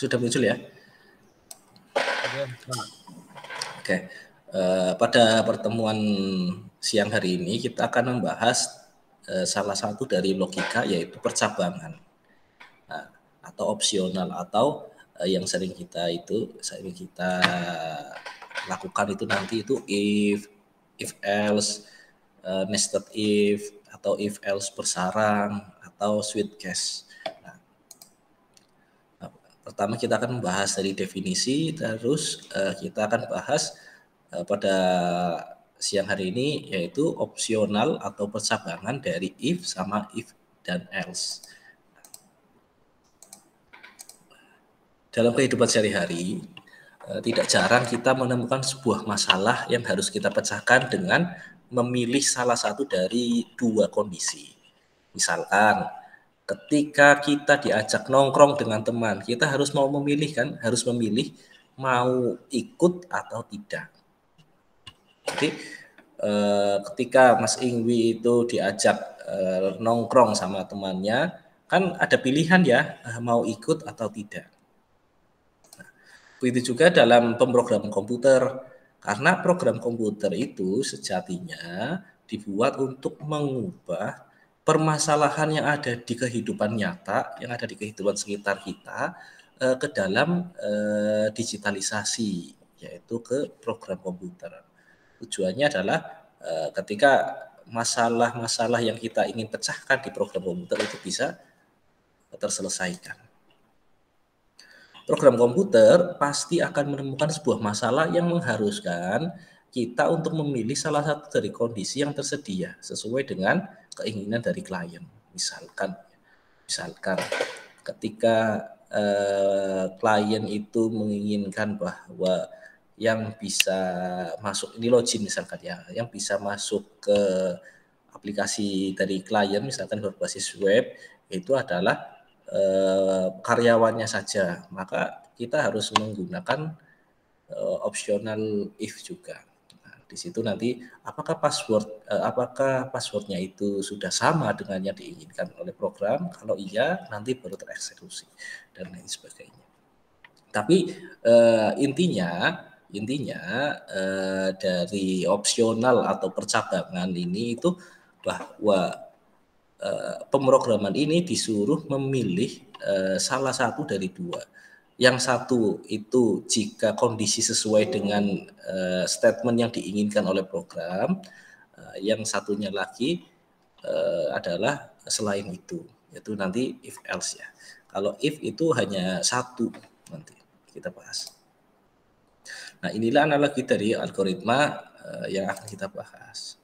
Sudah muncul ya? Oke, Pak. Oke. Pada pertemuan siang hari ini kita akan membahas salah satu dari logika, yaitu percabangan. Nah, atau opsional, atau yang sering kita lakukan itu nanti itu if else, nested if, atau if else bersarang, atau switch case. Pertama kita akan membahas dari definisi, terus kita akan bahas pada siang hari ini yaitu opsional atau percabangan dari if sama if dan else. Dalam kehidupan sehari-hari tidak jarang kita menemukan sebuah masalah yang harus kita pecahkan dengan memilih salah satu dari dua kondisi. Misalkan ketika kita diajak nongkrong dengan teman, kita harus mau memilih kan, harus memilih mau ikut atau tidak. Jadi ketika Mas Ingwi itu diajak nongkrong sama temannya, kan ada pilihan ya, mau ikut atau tidak. Begitu juga dalam pemrograman komputer, karena program komputer itu sejatinya dibuat untuk mengubah permasalahan yang ada di kehidupan nyata, yang ada di kehidupan sekitar kita ke dalam digitalisasi, yaitu ke program komputer. Tujuannya adalah ketika masalah-masalah yang kita ingin pecahkan di program komputer itu bisa terselesaikan. Program komputer pasti akan menemukan sebuah masalah yang mengharuskan kita untuk memilih salah satu dari kondisi yang tersedia sesuai dengan keinginan dari klien. Misalkan ketika klien itu menginginkan bahwa yang bisa masuk, ini login misalkan ya, yang bisa masuk ke aplikasi dari klien misalkan berbasis web itu adalah karyawannya saja, maka kita harus menggunakan optional if juga. Nah, di situ nanti apakah passwordnya itu sudah sama dengan yang diinginkan oleh program? Kalau iya, nanti baru tereksekusi dan lain sebagainya. Tapi intinya dari opsional atau percabangan ini itu bahwa pemrograman ini disuruh memilih salah satu dari dua. Yang satu itu jika kondisi sesuai dengan statement yang diinginkan oleh program, yang satunya lagi adalah selain itu, yaitu nanti if else ya. Kalau if itu hanya satu, nanti kita bahas. Nah, inilah analogi dari algoritma yang akan kita bahas.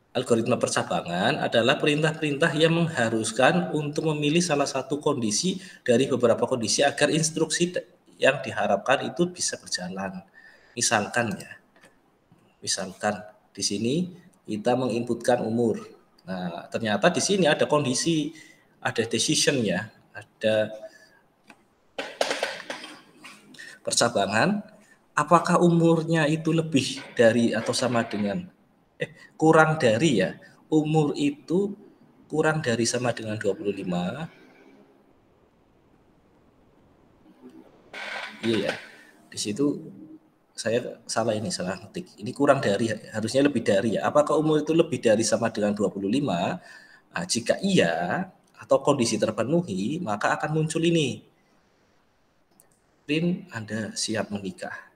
Algoritma percabangan adalah perintah-perintah yang mengharuskan untuk memilih salah satu kondisi dari beberapa kondisi agar instruksi yang diharapkan itu bisa berjalan. Misalkan di sini kita menginputkan umur. Nah, ternyata di sini ada kondisi, ada decision ya, ada percabangan. Apakah umurnya itu lebih dari atau sama dengan kurang dari ya, umur itu kurang dari sama dengan 25. Iya ya, di situ saya salah ngetik. Ini kurang dari, harusnya lebih dari ya. Apakah umur itu lebih dari sama dengan 25? Nah, jika iya atau kondisi terpenuhi, maka akan muncul ini. Rin, Anda siap menikah.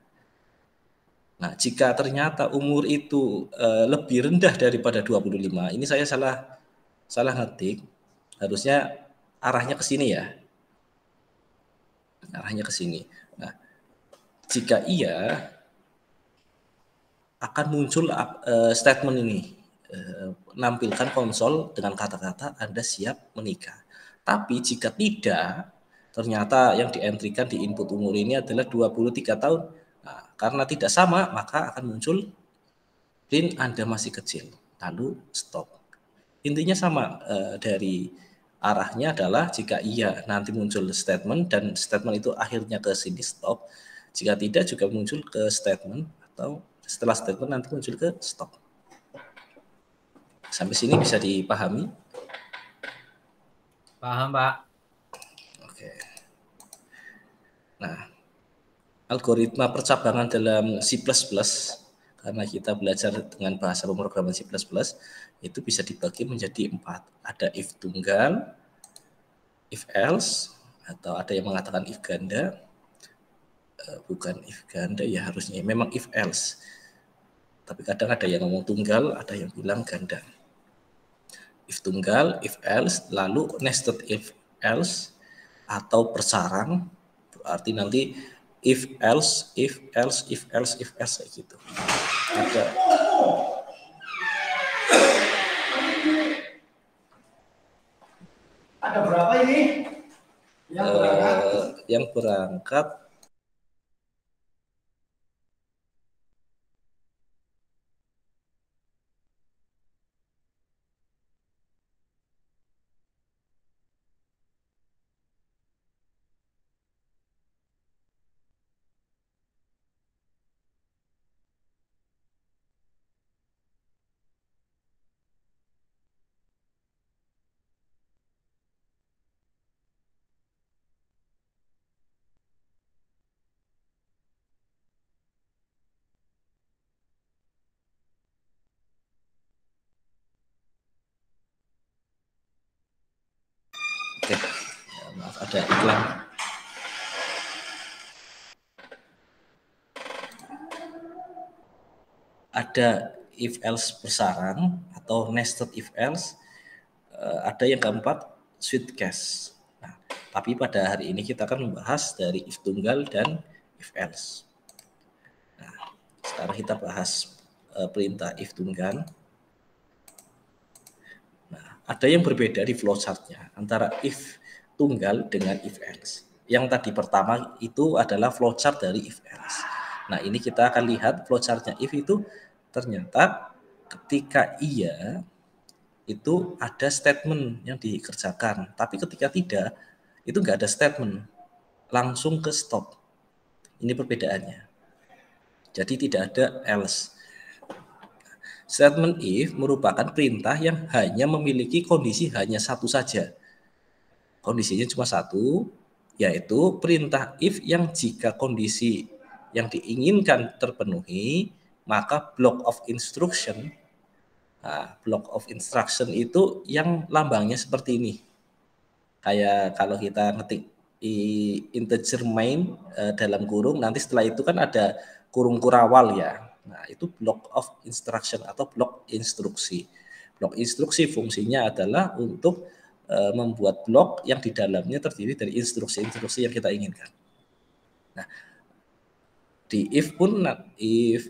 Nah, jika ternyata umur itu lebih rendah daripada 25, ini saya salah ngetik. Harusnya arahnya ke sini ya. Arahnya ke sini. Nah, jika iya akan muncul statement ini. Nampilkan konsol dengan kata-kata Anda siap menikah. Tapi jika tidak, ternyata yang dientrikan di input umur ini adalah 23 tahun. Nah, karena tidak sama, maka akan muncul Rin, Anda masih kecil. Lalu stop. Intinya sama, dari arahnya adalah jika iya nanti muncul statement dan statement itu akhirnya ke sini stop. Jika tidak juga muncul ke statement atau setelah statement nanti muncul ke stop. Sampai sini bisa dipahami? Paham, Pak. Nah, algoritma percabangan dalam C++, karena kita belajar dengan bahasa pemrograman C++, itu bisa dibagi menjadi 4. Ada if tunggal, if else, atau ada yang mengatakan if ganda. Bukan if ganda ya harusnya, memang if else. Tapi kadang ada yang ngomong tunggal, ada yang bilang ganda. If tunggal, if else, lalu nested if else, atau persarang, berarti nanti if else, if else, if else, if else kayak gitu. Ada berapa ini? Yang berangkat oke. Ya, maaf ada iklan. Ada if else persarang atau nested if else. Ada yang keempat switch case. Nah, tapi pada hari ini kita akan membahas dari if tunggal dan if else. Nah, sekarang kita bahas perintah if tunggal. Nah, ada yang berbeda di flowchart-nya antara if tunggal dengan if else. Yang tadi pertama itu adalah flowchart dari if else. Nah, ini kita akan lihat flowchart-nya if itu ternyata ketika iya itu ada statement yang dikerjakan, tapi ketika tidak itu nggak ada statement, langsung ke stop. Ini perbedaannya. Jadi tidak ada else. Statement if merupakan perintah yang hanya memiliki kondisi hanya satu saja. Kondisinya cuma satu, yaitu perintah if yang jika kondisi yang diinginkan terpenuhi, maka block of instruction. Nah, block of instruction itu yang lambangnya seperti ini. Kayak kalau kita ngetik integer main dalam kurung, nanti setelah itu kan ada kurung kurawal ya. Nah, itu block of instruction atau blok instruksi. Blok instruksi fungsinya adalah untuk membuat blok yang di dalamnya terdiri dari instruksi-instruksi yang kita inginkan. Nah, di if pun, if,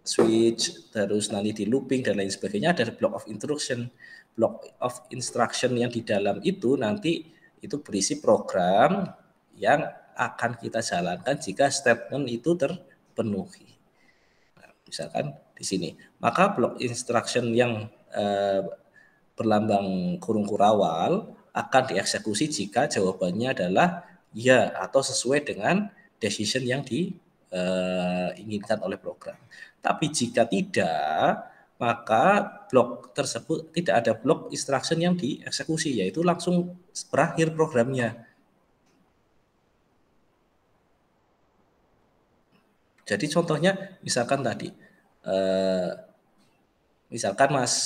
switch, terus nanti di looping dan lain sebagainya ada block of instruction. Block of instruction yang di dalam itu nanti itu berisi program yang akan kita jalankan jika statement itu terpenuhi. Nah, misalkan di sini, maka block instruction yang berlambang kurung kurawal akan dieksekusi jika jawabannya adalah ya atau sesuai dengan decision yang diinginkan oleh program. Tapi jika tidak, maka blok tersebut tidak ada blok instruction yang dieksekusi, yaitu langsung berakhir programnya. Jadi contohnya misalkan tadi, misalkan Mas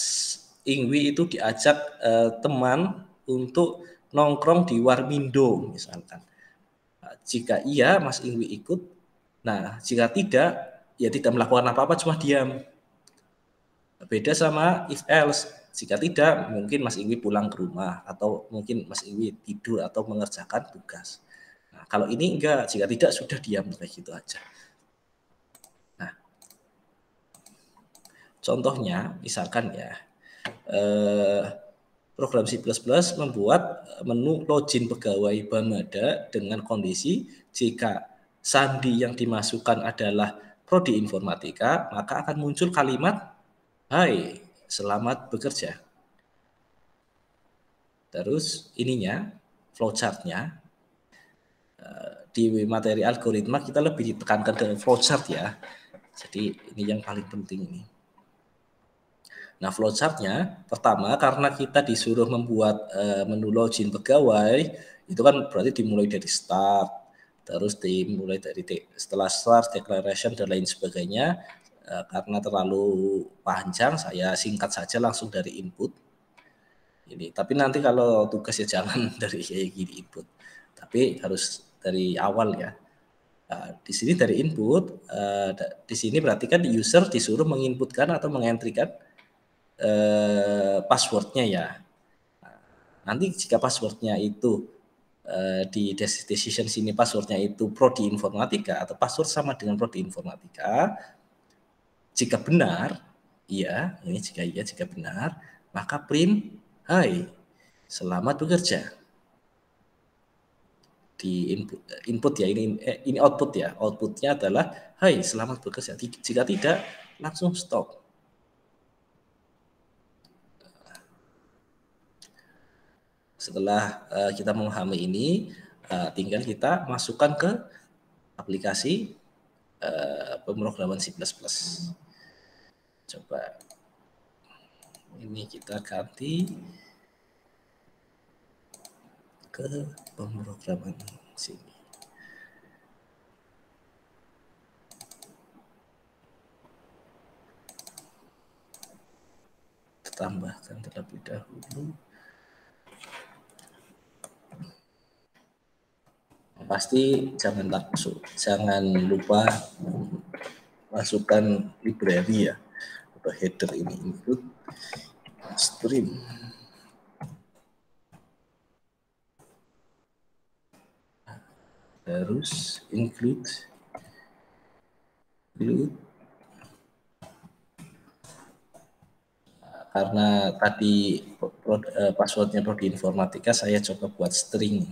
Ingwi itu diajak teman untuk nongkrong di Warmindo misalkan. Nah, jika iya Mas Ingwi ikut, nah jika tidak ya tidak melakukan apa-apa, cuma diam. Beda sama if else, jika tidak mungkin Mas Ingwi pulang ke rumah atau mungkin Mas Ingwi tidur atau mengerjakan tugas. Nah, kalau ini enggak, jika tidak sudah diam kayak gitu aja. Nah, contohnya misalkan ya, program C++ membuat menu login pegawai Bamada dengan kondisi jika sandi yang dimasukkan adalah prodi informatika, maka akan muncul kalimat hai, selamat bekerja. Terus ininya, flowchart-nya, di materi algoritma kita lebih ditekankan dengan flowchart ya. Jadi ini yang paling penting ini. Nah, flowchart-nya pertama karena kita disuruh membuat menu login pegawai, itu kan berarti dimulai dari start, Terus dimulai dari setelah start, declaration, dan lain sebagainya. Karena terlalu panjang, saya singkat saja langsung dari input. Ini. Tapi nanti kalau tugas ya jangan dari kayak gini input. Tapi harus dari awal ya. Di sini dari input, di sini berarti kan user disuruh menginputkan atau mengentrikan passwordnya ya. Nanti jika passwordnya itu di decision sini passwordnya itu prodi informatika atau password sama dengan prodi informatika, jika benar, iya, ini jika iya, jika benar, maka print, hai, selamat bekerja. Di input ya, ini output ya, outputnya adalah, hai, selamat bekerja. Jika tidak, langsung stop. Setelah kita memahami ini, tinggal kita masukkan ke aplikasi pemrograman C++. Coba ini kita ganti ke pemrograman sini. Tambahkan terlebih dahulu. Pasti jangan lupa masukkan library ya atau header ini include stream. Terus include karena tadi passwordnya prodi informatika, saya coba buat string.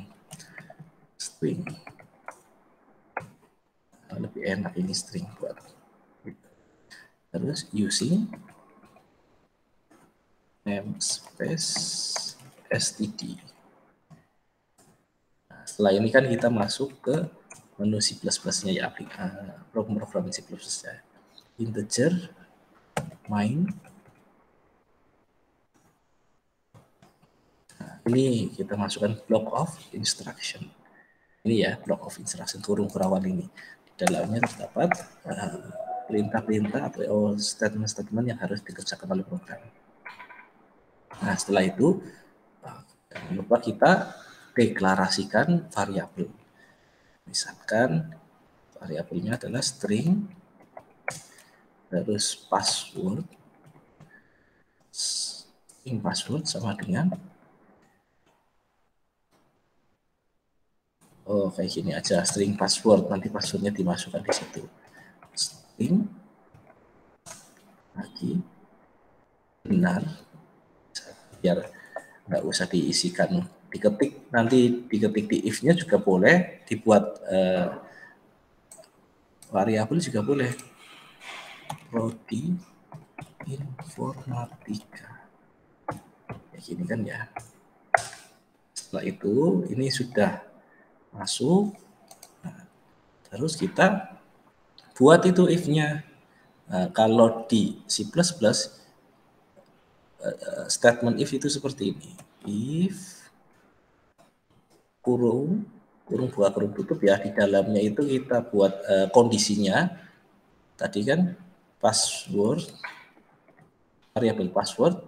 Lebih enak ini string buat. Terus using namespace std. Nah, setelah ini kan kita masuk ke menu C++-nya ya, pemrograman C++ ya. Integer main. Nah, ini kita masukkan block of instruction. Ini ya, block of instruction, kurung kurawal ini. Di dalamnya terdapat perintah-perintah atau statement-statement yang harus dikerjakan oleh program. Nah, setelah itu, jangan lupa kita deklarasikan variabel. Misalkan variabelnya adalah string, terus password sama dengan kayak gini aja, string password, nanti passwordnya dimasukkan di situ. String lagi benar, biar nggak usah diisikan, diketik, nanti diketik di if-nya juga boleh, dibuat variabel juga boleh. Prodi informatika kayak gini kan ya. Setelah itu ini sudah masuk. Nah, terus kita buat itu if-nya. Nah, kalau di C++ statement if itu seperti ini. If kurung buka kurung tutup ya, di dalamnya itu kita buat kondisinya. Tadi kan password, variabel password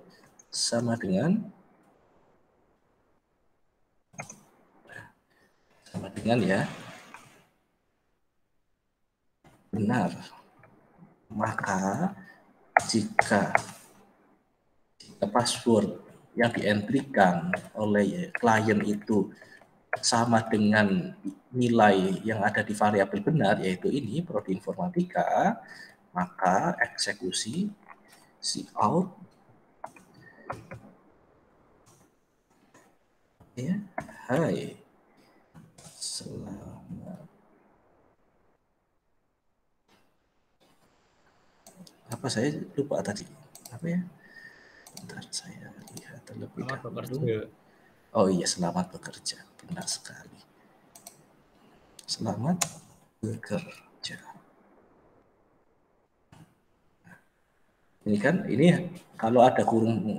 sama dengan ya benar. Maka jika password yang dientrikan oleh klien itu sama dengan nilai yang ada di variabel benar, yaitu ini prodi informatika, maka eksekusi cout ya, hai, selamat. Apa saya lupa tadi? Apa ya? Bentar, saya lihat terlebih dahulu. Oh iya, selamat bekerja. Benar sekali. Selamat bekerja. Ini kan, ini kalau ada kurung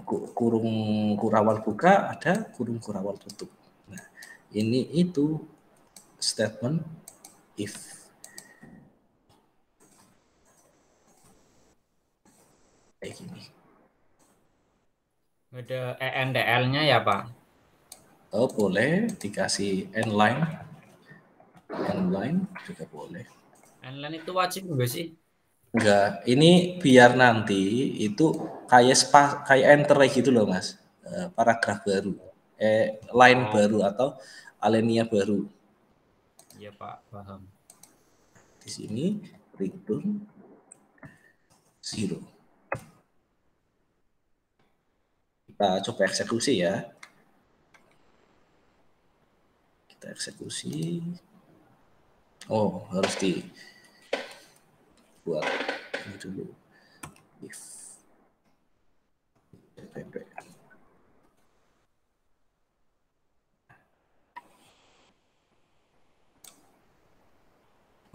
kurawal buka, ada kurung kurawal tutup. Nah, ini itu statement if. Kayak gini. Ada ENDL-nya ya, Pak? Oh, boleh dikasih n-line. N-line juga boleh. N-line itu wajib enggak sih? Enggak, ini biar nanti itu kayak enter gitu loh, Mas. Paragraf baru. Line baru atau alinea baru. Iya, Pak, paham. Di sini return 0. Kita coba eksekusi ya. Kita eksekusi. Oh, harus dibuat ini dulu. If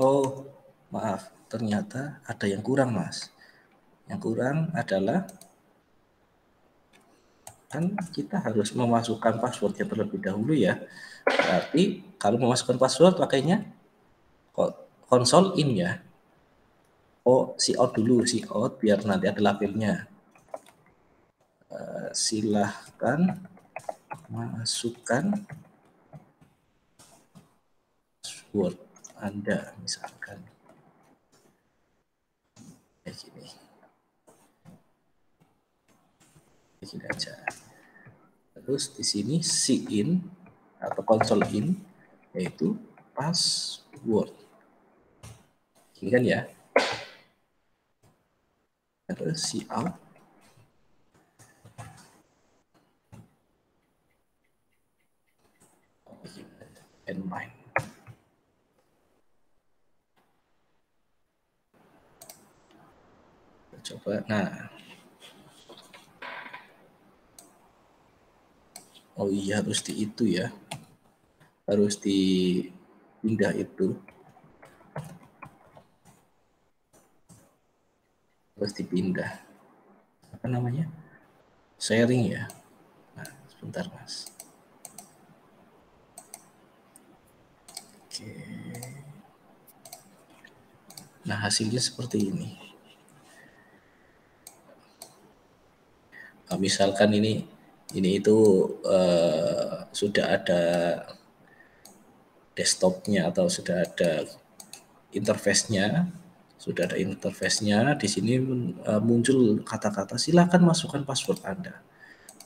oh, maaf, ternyata ada yang kurang, Mas. Yang kurang adalah kan kita harus memasukkan passwordnya terlebih dahulu ya. Berarti kalau memasukkan password pakainya console in ya. Oh, cout dulu, cout biar nanti ada labelnya. Silahkan masukkan password Anda misalkan. Kayak gini. Kayak gini aja. Terus di sini in atau console in yaitu password. Ini kan ya. Terus cout and mine. Coba, nah. Oh iya, harus di itu ya. Harus dipindah itu. Harus dipindah. Apa namanya? Sharing ya. Nah, sebentar, Mas. Oke. Nah, hasilnya seperti ini. Nah, misalkan ini itu sudah ada desktopnya atau sudah ada interface-nya, di sini muncul kata-kata silakan masukkan password Anda.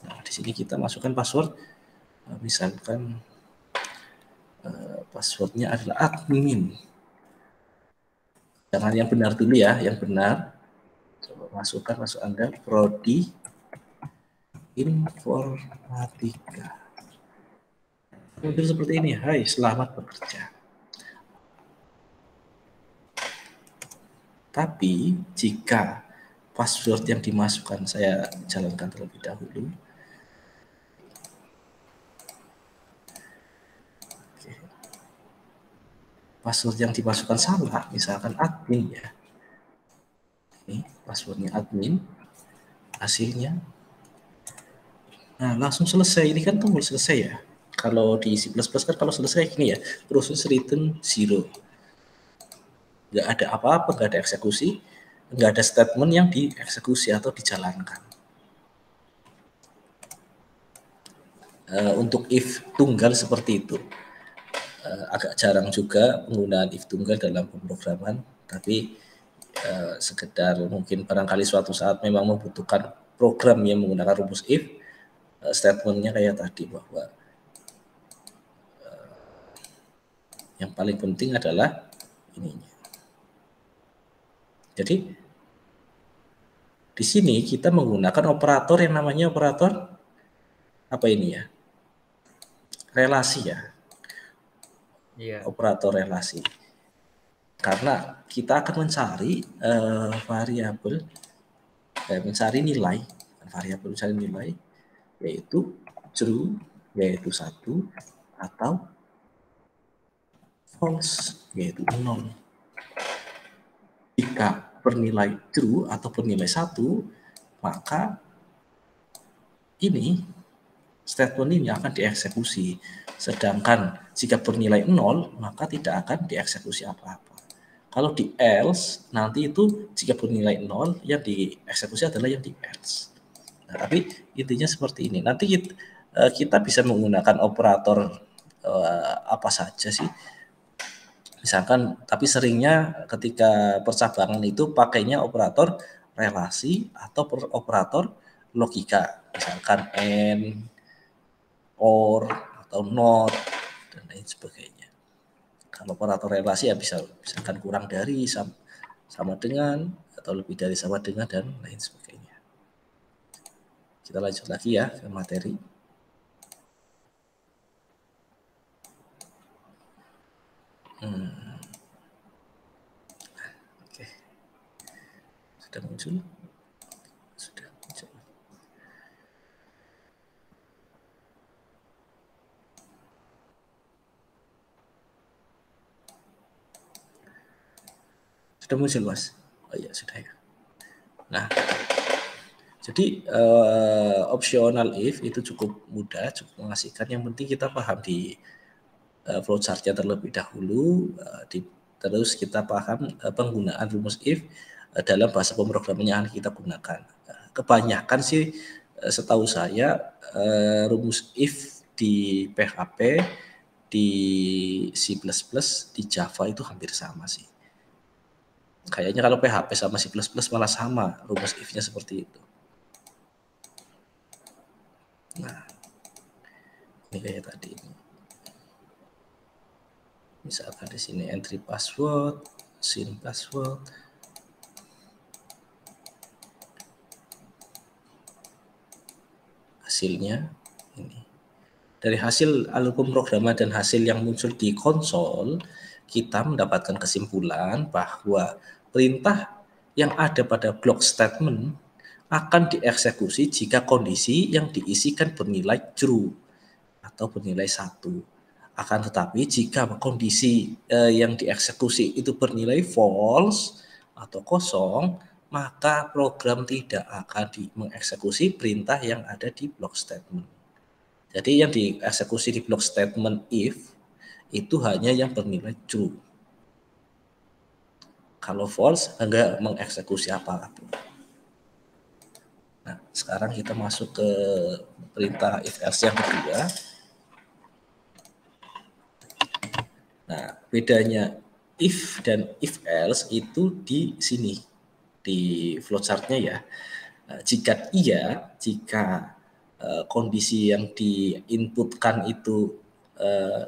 Nah, di sini kita masukkan password, misalkan passwordnya adalah admin. Jangan yang benar dulu ya, yang benar. Coba masukkan password Anda, prodi informatika. Muncul seperti ini, hai selamat bekerja. Tapi jika password yang dimasukkan, saya jalankan terlebih dahulu. Oke. Password yang dimasukkan salah, misalkan admin ya. Ini passwordnya admin, hasilnya. Nah, langsung selesai. Ini kan tombol selesai ya. Kalau di C++ kan kalau selesai gini ya, proses return 0. Nggak ada apa-apa, nggak ada eksekusi, nggak ada statement yang dieksekusi atau dijalankan. Untuk if tunggal seperti itu. Agak jarang juga penggunaan if tunggal dalam pemrograman, tapi sekedar mungkin barangkali suatu saat memang membutuhkan program yang menggunakan rumus if, statementnya kayak tadi bahwa yang paling penting adalah ininya. Jadi di sini kita menggunakan operator yang namanya operator apa ini ya? Relasi ya. Iya. Operator relasi. Karena kita akan mencari variabel, mencari nilai, mencari nilai yaitu true, yaitu 1, atau false, yaitu 0. Jika bernilai true atau bernilai 1, maka ini statement ini akan dieksekusi. Sedangkan jika bernilai 0, maka tidak akan dieksekusi apa-apa. Kalau di else, nanti itu jika bernilai 0, yang dieksekusi adalah yang di else. Nah, tapi intinya seperti ini. Nanti kita bisa menggunakan operator apa saja sih. Misalkan, tapi seringnya ketika percabangan itu pakainya operator relasi atau operator logika. Misalkan and, or, atau not, dan lain sebagainya. Kalau operator relasi ya bisa misalkan kurang dari, sama dengan, atau lebih dari sama dengan, dan lain sebagainya. Kita lanjut lagi ya ke materi. Oke. Sudah muncul? Sudah muncul. Sudah muncul, Mas? Oh iya, sudah ya. Nah, jadi optional if itu cukup mudah, cukup mengasihkan. Yang penting kita paham di flowchart-nya terlebih dahulu, terus kita paham penggunaan rumus if dalam bahasa pemrograman yang kita gunakan. Kebanyakan sih setahu saya rumus if di PHP, di C++, di Java itu hampir sama sih. Kayaknya kalau PHP sama C++ malah sama rumus if-nya seperti itu. Nah, ini kayak tadi. Misalkan di sini entry password, sin password. Hasilnya ini. Dari hasil algoritma pemrograman dan hasil yang muncul di konsol, kita mendapatkan kesimpulan bahwa perintah yang ada pada blok statement akan dieksekusi jika kondisi yang diisikan bernilai true atau bernilai 1. Akan tetapi jika kondisi yang dieksekusi itu bernilai false atau kosong, maka program tidak akan mengeksekusi perintah yang ada di blok statement. Jadi yang dieksekusi di blok statement if itu hanya yang bernilai true. Kalau false, enggak mengeksekusi apa-apa. Nah, sekarang kita masuk ke perintah if else yang kedua. Nah, bedanya if dan if else itu di sini, di flowchart-nya ya. Jika jika kondisi yang diinputkan itu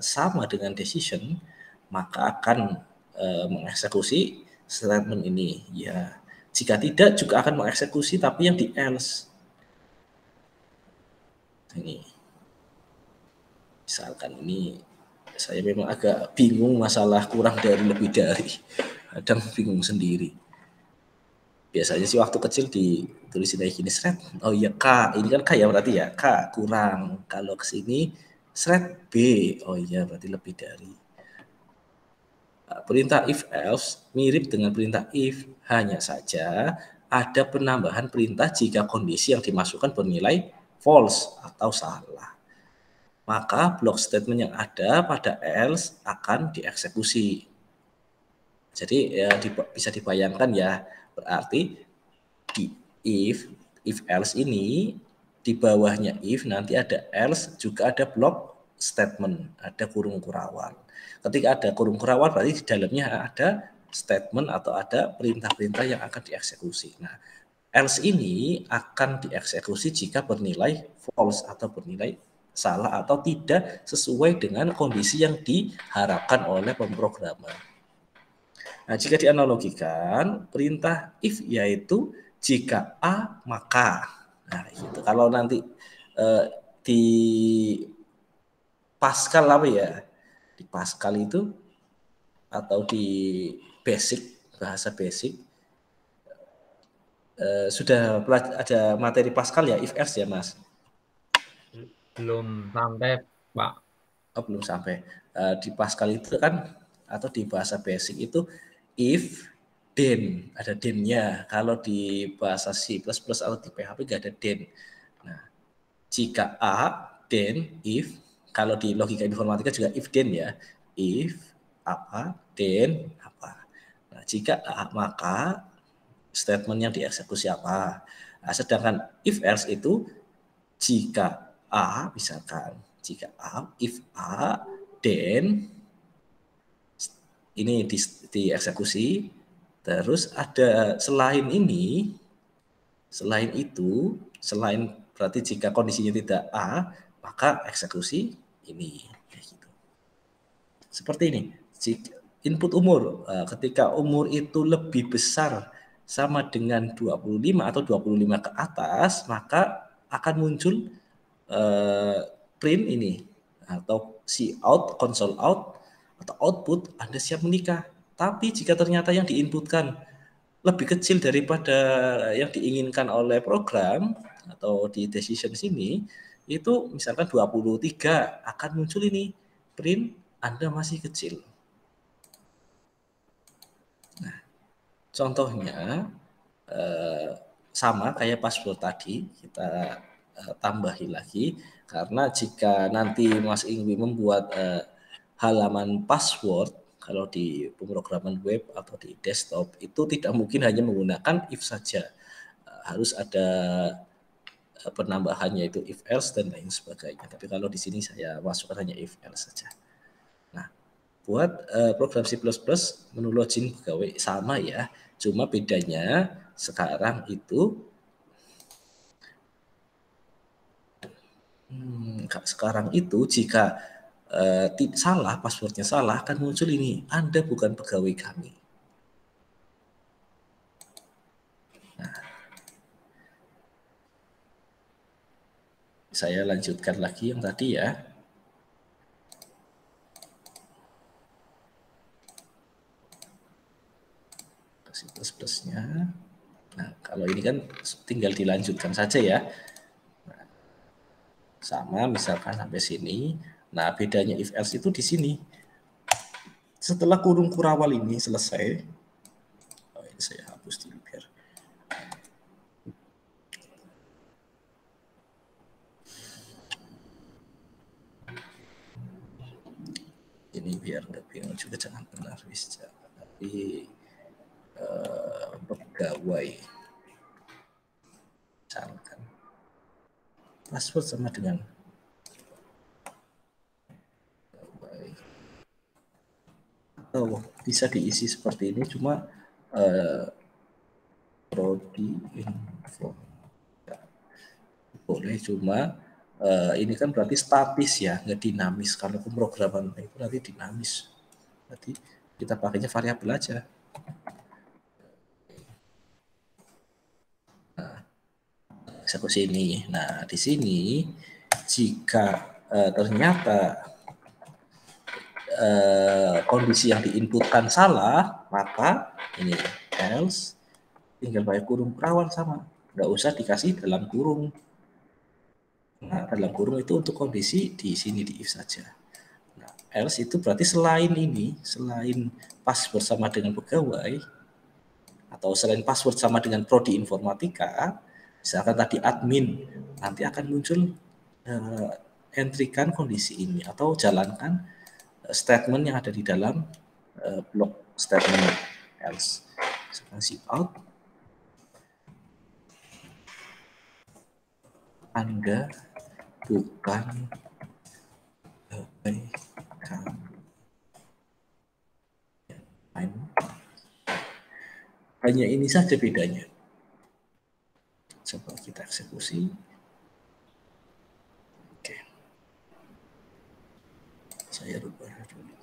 sama dengan decision, maka akan mengeksekusi statement ini. Ya, jika tidak juga akan mengeksekusi, tapi yang di else. Ini, misalkan ini. Saya memang agak bingung masalah kurang dari lebih dari. Kadang bingung sendiri. Biasanya sih waktu kecil ditulisin kayak gini, seret. Oh iya K, ini kan K ya berarti ya. K kurang. Kalau ke sini seret B. Oh iya berarti lebih dari. Perintah if else mirip dengan perintah if, hanya saja ada penambahan perintah jika kondisi yang dimasukkan bernilai false atau salah. Maka blok statement yang ada pada else akan dieksekusi. Jadi ya bisa dibayangkan ya, berarti di if else ini di bawahnya if nanti ada else juga ada blok statement, ada kurung kurawal. Ketika ada kurung kurawal berarti di dalamnya ada statement atau ada perintah-perintah yang akan dieksekusi. Nah, else ini akan dieksekusi jika bernilai false atau bernilai salah atau tidak sesuai dengan kondisi yang diharapkan oleh pemrograman. Nah, jika dianalogikan, perintah if yaitu jika A maka. Nah, gitu. Kalau nanti di Pascal apa ya? Di Pascal itu atau di basic, bahasa basic sudah ada materi Pascal ya, if else ya, Mas? Belum sampai, Pak. Oh, belum sampai. Di Pascal itu kan, atau di bahasa basic itu if, then, ada then-nya. Kalau di bahasa C++ atau di PHP nggak ada then. Nah, jika A, then, if, kalau di logika informatika juga if then ya, if apa, then apa. Nah, jika A, maka statement yang dieksekusi apa. Nah, sedangkan if else itu jika A, misalkan, jika A, if A, then ini dieksekusi, terus ada selain ini, selain itu, selain berarti jika kondisinya tidak A, maka eksekusi ini. Gitu. Seperti ini, jika input umur, ketika umur itu lebih besar sama dengan 25 atau 25 ke atas, maka akan muncul print ini, atau cout, console out, atau output Anda siap menikah. Tapi jika ternyata yang diinputkan lebih kecil daripada yang diinginkan oleh program atau di decision sini, itu misalkan 23, akan muncul ini print Anda masih kecil. Nah, contohnya sama kayak password tadi, kita tambahi lagi, karena jika nanti Mas Ingwi membuat halaman password, kalau di pemrograman web atau di desktop itu tidak mungkin hanya menggunakan if saja, harus ada penambahannya itu if else dan lain sebagainya. Tapi kalau di sini saya masukkan hanya if else saja. Nah, buat program C++ menu login pegawai sama ya, cuma bedanya sekarang itu jika salah, passwordnya salah, akan muncul ini, Anda bukan pegawai kami. Nah, saya lanjutkan lagi yang tadi ya. C++-nya. Nah, kalau ini kan tinggal dilanjutkan saja ya. Nah, sama misalkan sampai sini. Nah, bedanya if else itu di sini. Setelah kurung kurawal ini selesai, ini saya hapus dulu biar. Ini biar nggak bingung juga, jangan benar bisa. Tapi pegawai, misalkan password sama dengan atau bisa diisi seperti ini, cuma prodi info boleh, cuma ini kan berarti statis ya, nggak dinamis. Kalau pemrograman itu nanti dinamis, berarti kita pakainya variabel aja. Nah, eksekusi ini. Nah, di sini jika ternyata kondisi yang diinputkan salah, maka ini else, tinggal pakai kurung perawan sama, nggak usah dikasih dalam kurung. Nah, dalam kurung itu untuk kondisi di sini di if saja. Nah, else itu berarti selain ini, selain password sama dengan pegawai, atau selain password sama dengan prodi informatika, misalkan tadi admin, nanti akan muncul entry-kan kondisi ini atau jalankan statement yang ada di dalam blok statement else. Misalkan cout, Anda bukan pegawai kami. Hanya ini saja bedanya. Coba kita eksekusi. Oke. Saya rubah dulu.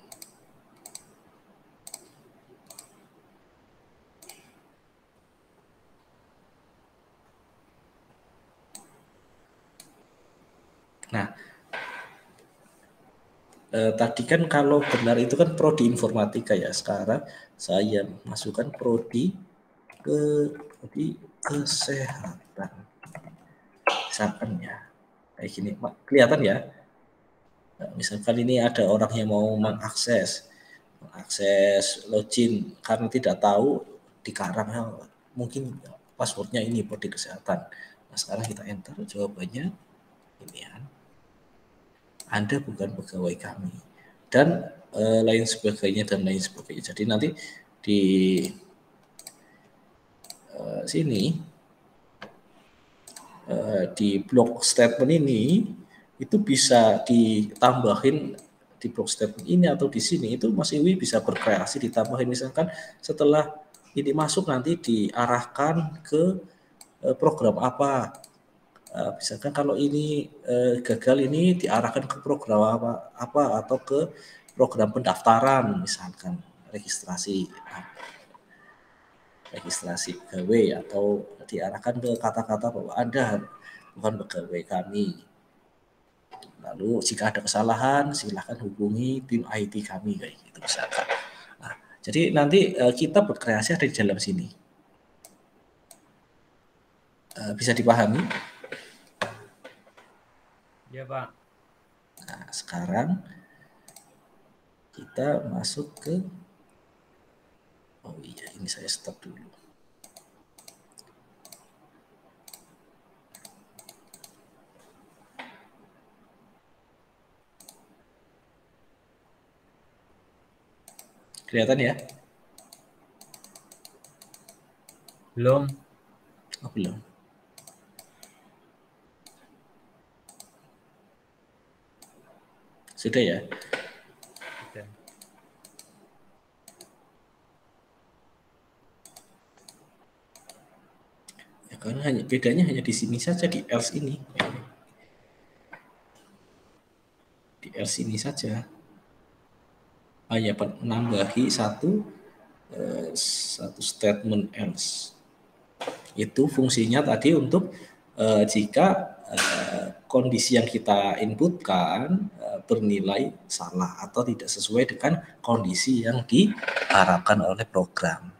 Nah, tadi kan kalau benar itu kan prodi informatika ya. Sekarang saya masukkan prodi kesehatan. Misalkan ya, kayak gini, kelihatan ya. Nah, misalkan ini ada orang yang mau mengakses login karena tidak tahu di karang, mungkin passwordnya ini prodi kesehatan. Nah, sekarang kita enter jawabannya ini ya. Anda bukan pegawai kami, dan lain sebagainya dan lain sebagainya. Jadi nanti di sini di block statement ini itu bisa ditambahin di block statement ini atau di sini, itu Mas Iwi bisa berkreasi ditambahin, misalkan setelah ini masuk nanti diarahkan ke program apa. Misalkan kalau ini gagal, ini diarahkan ke program apa atau ke program pendaftaran, misalkan registrasi pegawai, atau diarahkan ke kata-kata bahwa Anda bukan pegawai kami. Lalu jika ada kesalahan silahkan hubungi tim IT kami, kayak gitu misalkan. Nah, jadi nanti kita berkreasi ada di dalam sini. Bisa dipahami? Ya Pak. Nah, sekarang kita masuk ke, oh iya, ini saya stop dulu. Kelihatan ya? Belum. Oh, belum. Sudah ya? Sudah. Ya, karena bedanya hanya di sini saja, di else ini. Di else ini saja. Hanya menambahi satu statement else. Itu fungsinya tadi untuk jika kondisi yang kita inputkan bernilai salah atau tidak sesuai dengan kondisi yang diharapkan oleh program.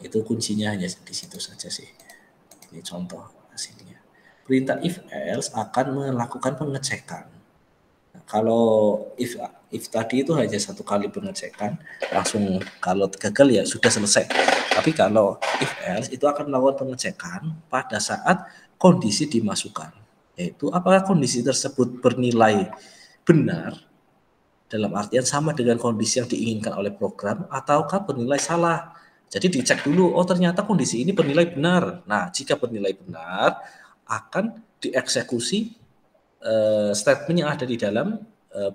Itu kuncinya hanya di situ saja sih. Ini contoh hasilnya. Perintah if else akan melakukan pengecekan. Nah, kalau if tadi itu hanya satu kali pengecekan, langsung kalau gagal ya sudah selesai. Tapi kalau if else itu akan melakukan pengecekan pada saat kondisi dimasukkan, yaitu apakah kondisi tersebut bernilai benar dalam artian sama dengan kondisi yang diinginkan oleh program ataukah bernilai salah. Jadi dicek dulu, oh ternyata kondisi ini bernilai benar. Nah, jika bernilai benar akan dieksekusi statement yang ada di dalam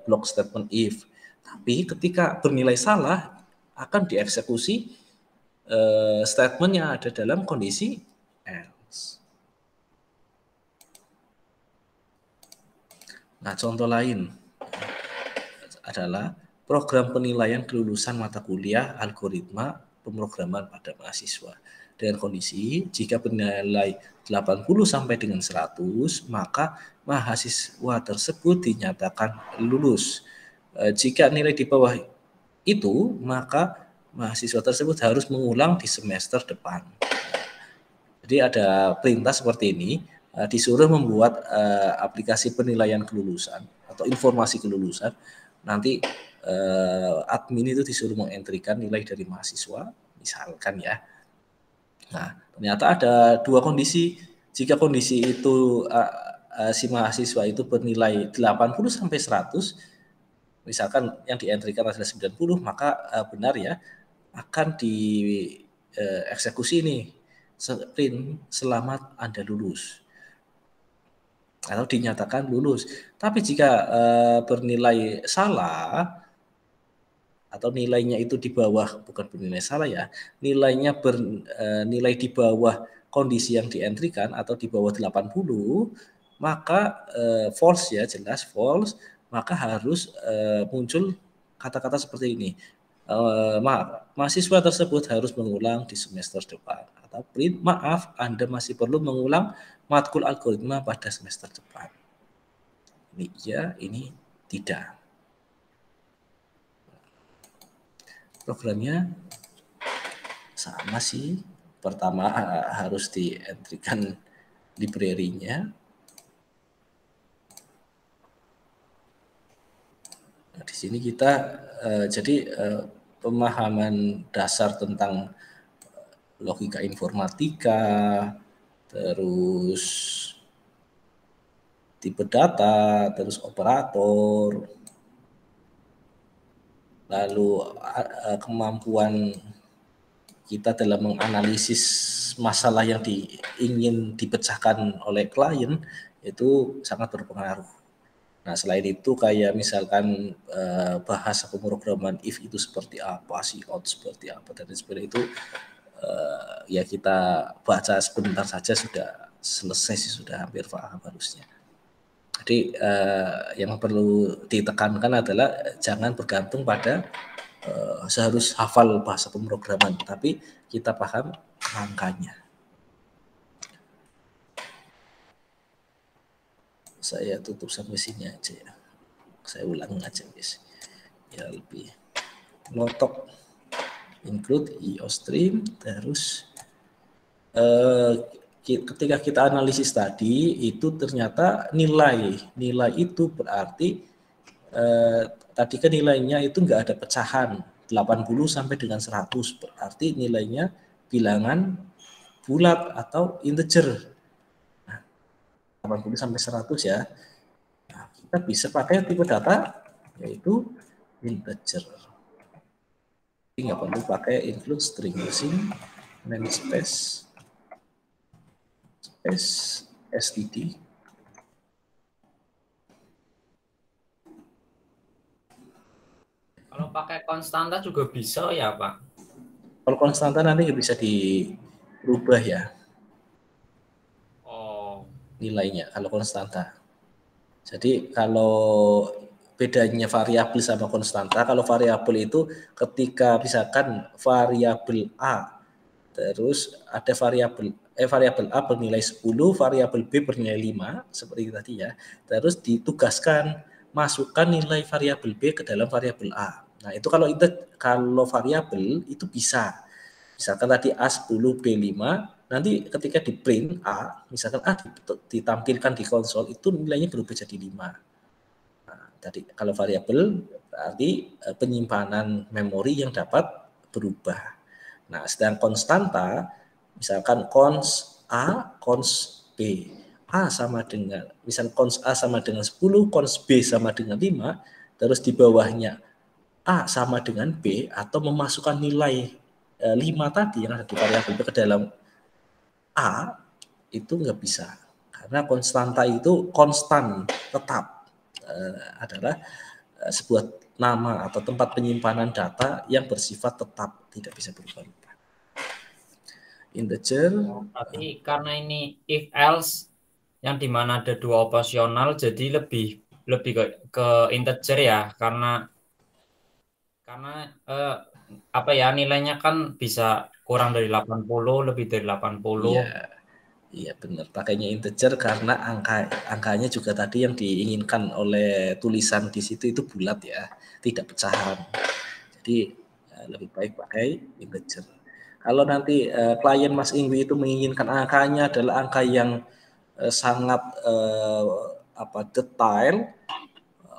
block statement if. Tapi ketika bernilai salah akan dieksekusi statement yang ada dalam kondisi else. Nah, contoh lain adalah program penilaian kelulusan mata kuliah algoritma pemrograman pada mahasiswa. Dengan kondisi jika bernilai 80 sampai dengan 100, maka mahasiswa tersebut dinyatakan lulus. Jika nilai di bawah itu, maka mahasiswa tersebut harus mengulang di semester depan. Jadi ada perintah seperti ini, disuruh membuat aplikasi penilaian kelulusan atau informasi kelulusan. Nanti admin itu disuruh mengentrikan nilai dari mahasiswa, misalkan ya. Nah, ternyata ada dua kondisi. Jika kondisi itu si mahasiswa itu bernilai 80 sampai 100, misalkan yang dientrikan adalah 90, maka benar ya, akan dieksekusi ini print selamat Anda lulus atau dinyatakan lulus. Tapi jika bernilai salah atau nilainya itu di bawah, bukan bernilai salah ya, nilainya nilai di bawah kondisi yang dientrikan atau di bawah 80, maka false ya, jelas false, maka harus muncul kata-kata seperti ini. Mahasiswa tersebut harus mengulang di semester depan, atau print maaf Anda masih perlu mengulang matkul algoritma pada semester depan. Ini ya, ini tidak. Programnya sama sih. Pertama harus dientrikan library-nya. Nah, di sini kita jadi pemahaman dasar tentang logika informatika, terus tipe data, terus operator, lalu kemampuan kita dalam menganalisis masalah yang ingin dipecahkan oleh klien itu sangat berpengaruh. Nah, selain itu kayak misalkan bahasa pemrograman if itu seperti apa, out seperti apa, dan seperti itu ya kita baca sebentar saja sudah selesai sih, sudah hampir paham harusnya. Jadi yang perlu ditekankan adalah jangan bergantung pada seharus hafal bahasa pemrograman, tapi kita paham angkanya. Saya tutup sampai sini aja ya. Saya ulang aja guys. Ya lebih notok include IO stream, terus ketika kita analisis tadi itu ternyata nilai itu berarti tadi kan nilainya itu enggak ada pecahan 80 sampai dengan 100, berarti nilainya bilangan bulat atau integer. Nah, 80 sampai 100 ya. Nah, kita bisa pakai tipe data yaitu integer. Jadi nggak perlu pakai include string using namespace std. Kalau pakai konstanta juga bisa ya, Pak? Kalau konstanta nanti bisa dirubah ya. Oh. Nilainya kalau konstanta. Jadi kalau bedanya variabel sama konstanta, kalau variabel itu ketika misalkan variabel A, terus ada variabel A bernilai 10, variabel B bernilai 5, seperti tadi ya. Terus ditugaskan masukkan nilai variabel B ke dalam variabel A. Nah, itu kalau variabel itu bisa. Misalkan tadi A 10, B 5, nanti ketika di print A, misalkan A ditampilkan di konsol, itu nilainya berubah jadi 5. Nah, tadi kalau variabel berarti penyimpanan memori yang dapat berubah. Nah, sedang konstanta, misalkan cons A, cons B. A sama dengan, misal cons A sama dengan 10, cons B sama dengan 5, terus di bawahnya A sama dengan B, atau memasukkan nilai 5 tadi yang ada di variabel ke dalam A, itu nggak bisa. Karena konstanta itu konstan, tetap. Adalah sebuah nama atau tempat penyimpanan data yang bersifat tetap, tidak bisa berubah-ubah. Integer. Tapi karena ini if else yang dimana ada dua operasional, jadi lebih ke integer ya, karena apa ya, nilainya kan bisa kurang dari 80, lebih dari 80. Iya benar, pakainya integer karena angkanya juga tadi yang diinginkan oleh tulisan di situ itu bulat ya, tidak pecahan. Jadi lebih baik pakai integer. Kalau nanti klien Mas Ingwi itu menginginkan angkanya adalah angka yang sangat detail,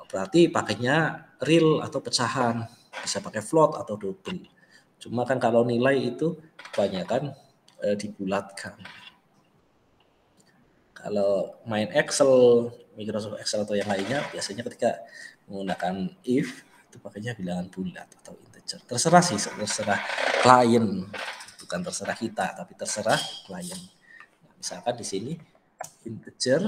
berarti pakainya real atau pecahan, bisa pakai float atau double. Cuma kan kalau nilai itu kebanyakan dibulatkan. Kalau main Excel, Microsoft Excel atau yang lainnya, biasanya ketika menggunakan if, itu pakainya bilangan bulat atau integer. Terserah sih, terserah klien, bukan terserah kita, tapi terserah klien. Nah, misalkan di sini integer,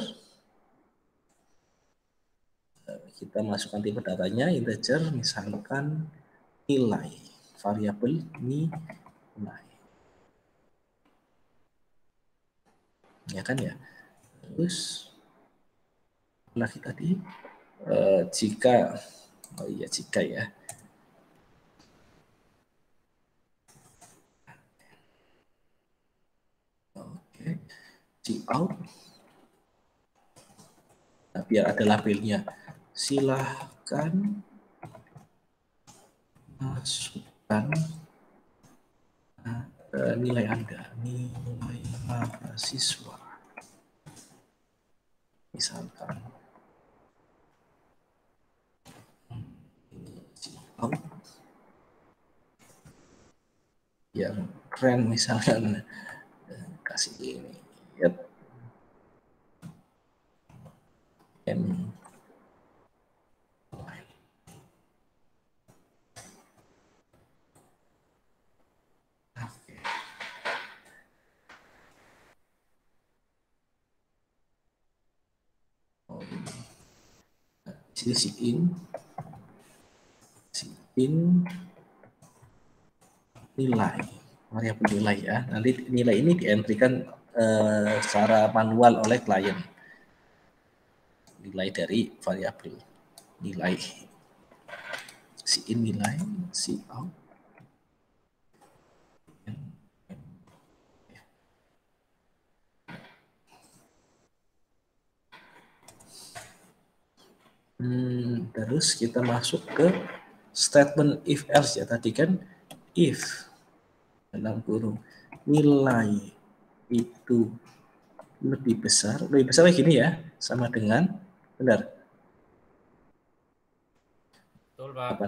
kita masukkan tipe datanya integer, misalkan nilai, variabel nilai. Ya kan ya? Terus lagi tadi jika ya. Oke. Cout. Nah, biar ada labelnya. Silahkan masukkan nilai Anda, nilai mahasiswa. Misalkan yang keren misalkan kasih ini ya. N. Sini si in nilai, variabel nilai ya. Nanti nilai ini dientrykan secara manual oleh klien. Nilai dari variabel nilai si in nilai si out. Terus kita masuk ke statement if else ya. Tadi kan if dalam kurung nilai itu lebih besar kayak gini ya, sama dengan benar. Betul, Pak.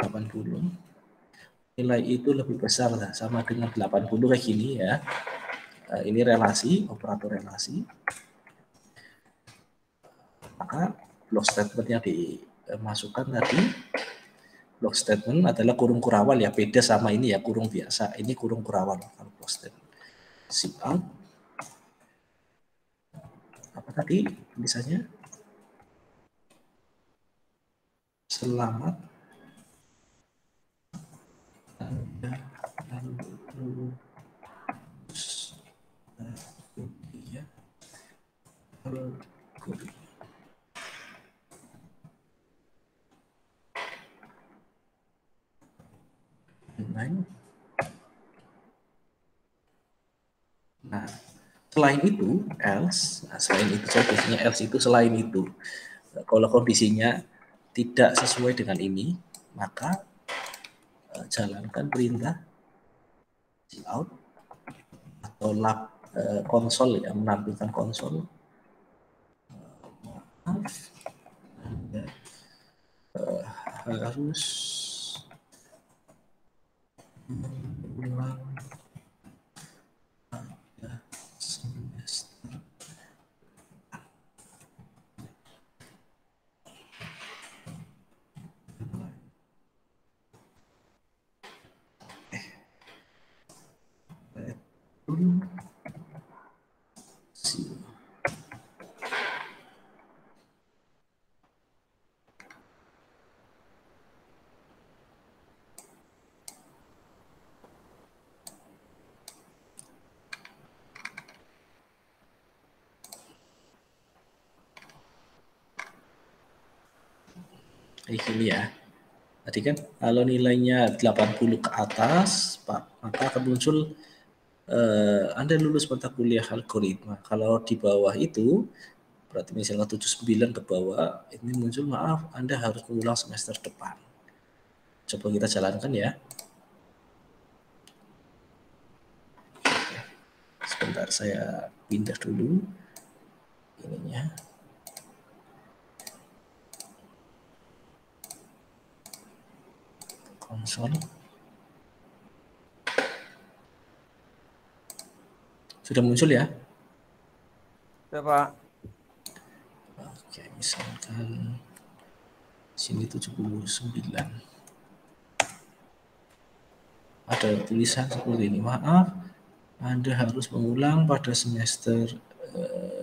80. Nilai itu lebih besar sama dengan 80 kayak gini ya. Ini relasi, operator relasi. Maka block statementnya dimasukkan tadi. Block statement adalah kurung kurawal ya, beda sama ini ya, kurung biasa. Ini kurung kurawal kalau block statement. Si out. Apa tadi tulisannya? Selamat Anda lulus kuliah algoritma. Nah, selain itu else, biasanya else itu selain itu. Kalau kondisinya tidak sesuai dengan ini, maka jalankan perintah cout atau lab konsol ya, menampilkan konsol. Harus mengulang pada semester. Kayak gini ya. Tadi kan kalau nilainya 80 ke atas, Pak, maka akan muncul Anda lulus mata kuliah algoritma. Kalau di bawah itu, berarti misalnya 79 ke bawah, ini muncul maaf, Anda harus mengulang semester depan. Coba kita jalankan ya. Sebentar, saya pindah dulu ininya. Konsol. Sudah muncul ya? Ya, Pak. Oke, misalkan sini 79. Ada tulisan seperti ini, maaf, Anda harus mengulang pada semester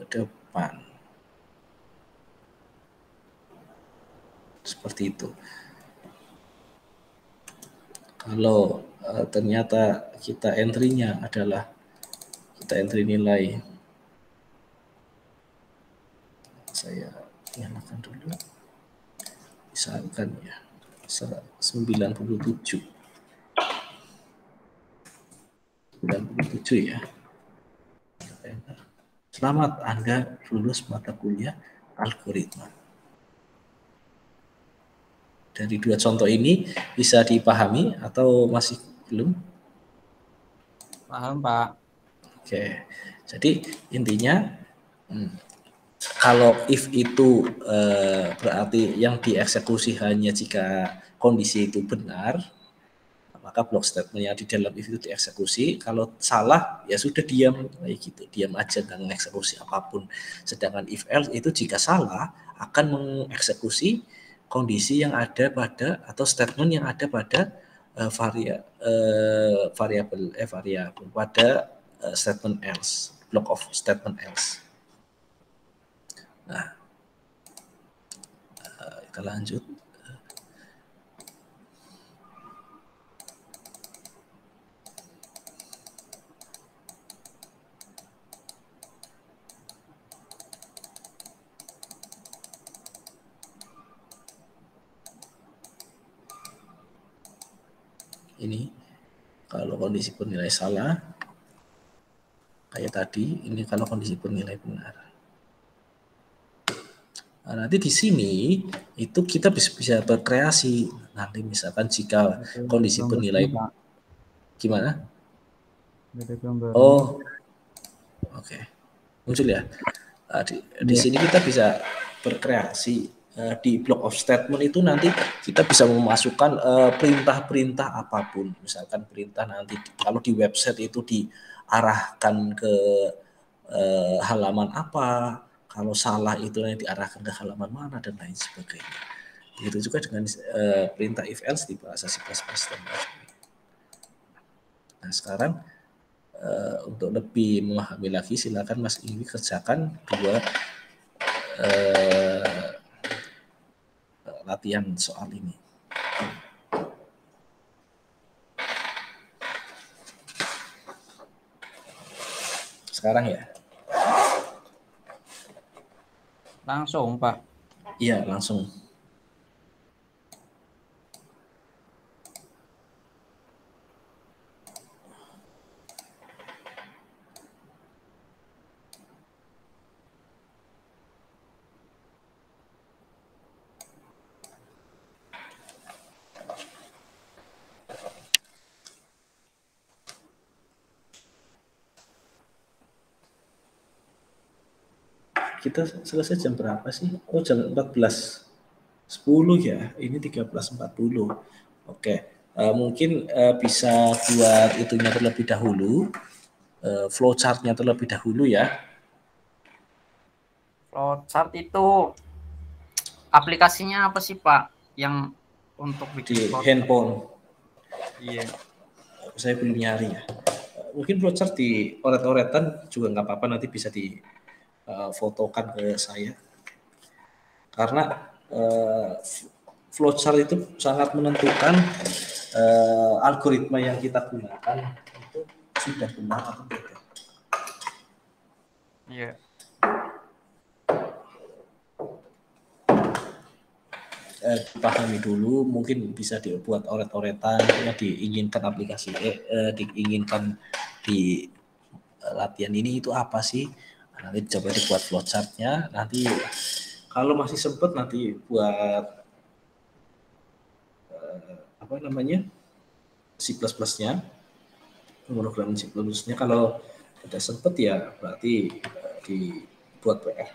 depan. Seperti itu. Kalau ternyata kita entry-nya adalah kita entry nilai, saya nyalakan dulu, misalkan ya 97 ya. Selamat, Anda lulus mata kuliah algoritma. Dari dua contoh ini bisa dipahami atau masih belum? Paham, Pak. Oke, jadi intinya kalau if itu berarti yang dieksekusi hanya jika kondisi itu benar, maka apakah block statement yang di dalam if itu dieksekusi. Kalau salah ya sudah diam kayak gitu, diam aja dan mengeksekusi apapun. Sedangkan if else itu jika salah akan mengeksekusi kondisi yang ada pada atau statement yang ada pada variabel pada statement else, block of statement else. Nah, kita lanjut. Ini kalau kondisi penilai salah kayak tadi, ini kalau kondisi penilai benar. Nah, nanti di sini itu kita bisa berkreasi. Nanti misalkan jika kondisi penilai gimana? Oh, oke. Muncul ya. Nah, di sini kita bisa berkreasi. Di block of statement itu nanti kita bisa memasukkan perintah-perintah apapun. Misalkan perintah nanti kalau di website itu diarahkan ke halaman apa, kalau salah itu nanti diarahkan ke halaman mana dan lain sebagainya. Begitu juga dengan perintah if else di bahasa C++. Nah, sekarang untuk lebih memahami lagi silakan Mas Ingwi kerjakan dua latihan soal ini. Sekarang ya? Langsung, Pak. Iya, langsung. Kita selesai jam berapa sih? Oh, jam 14.10 ya. Ini 13.40. Oke. Mungkin bisa buat itunya terlebih dahulu. Flowchart-nya terlebih dahulu ya. Flowchart itu aplikasinya apa sih, Pak? Yang untuk bikin di handphone. Iya. Saya belum nyari ya. Mungkin flowchart di oret-oretan juga nggak apa-apa, nanti bisa di fotokan ke saya. Karena flowchart itu sangat menentukan algoritma yang kita gunakan itu sudah benar atau tidak. Iya. Dipahami dulu, mungkin bisa dibuat oret-oretan yang diinginkan aplikasi diinginkan di latihan ini itu apa sih. Nanti coba dibuat flowchart-nya, nanti kalau masih sempat nanti buat apa namanya C++-nya, pemrograman C++-nya. Kalau udah sempet ya berarti dibuat PR.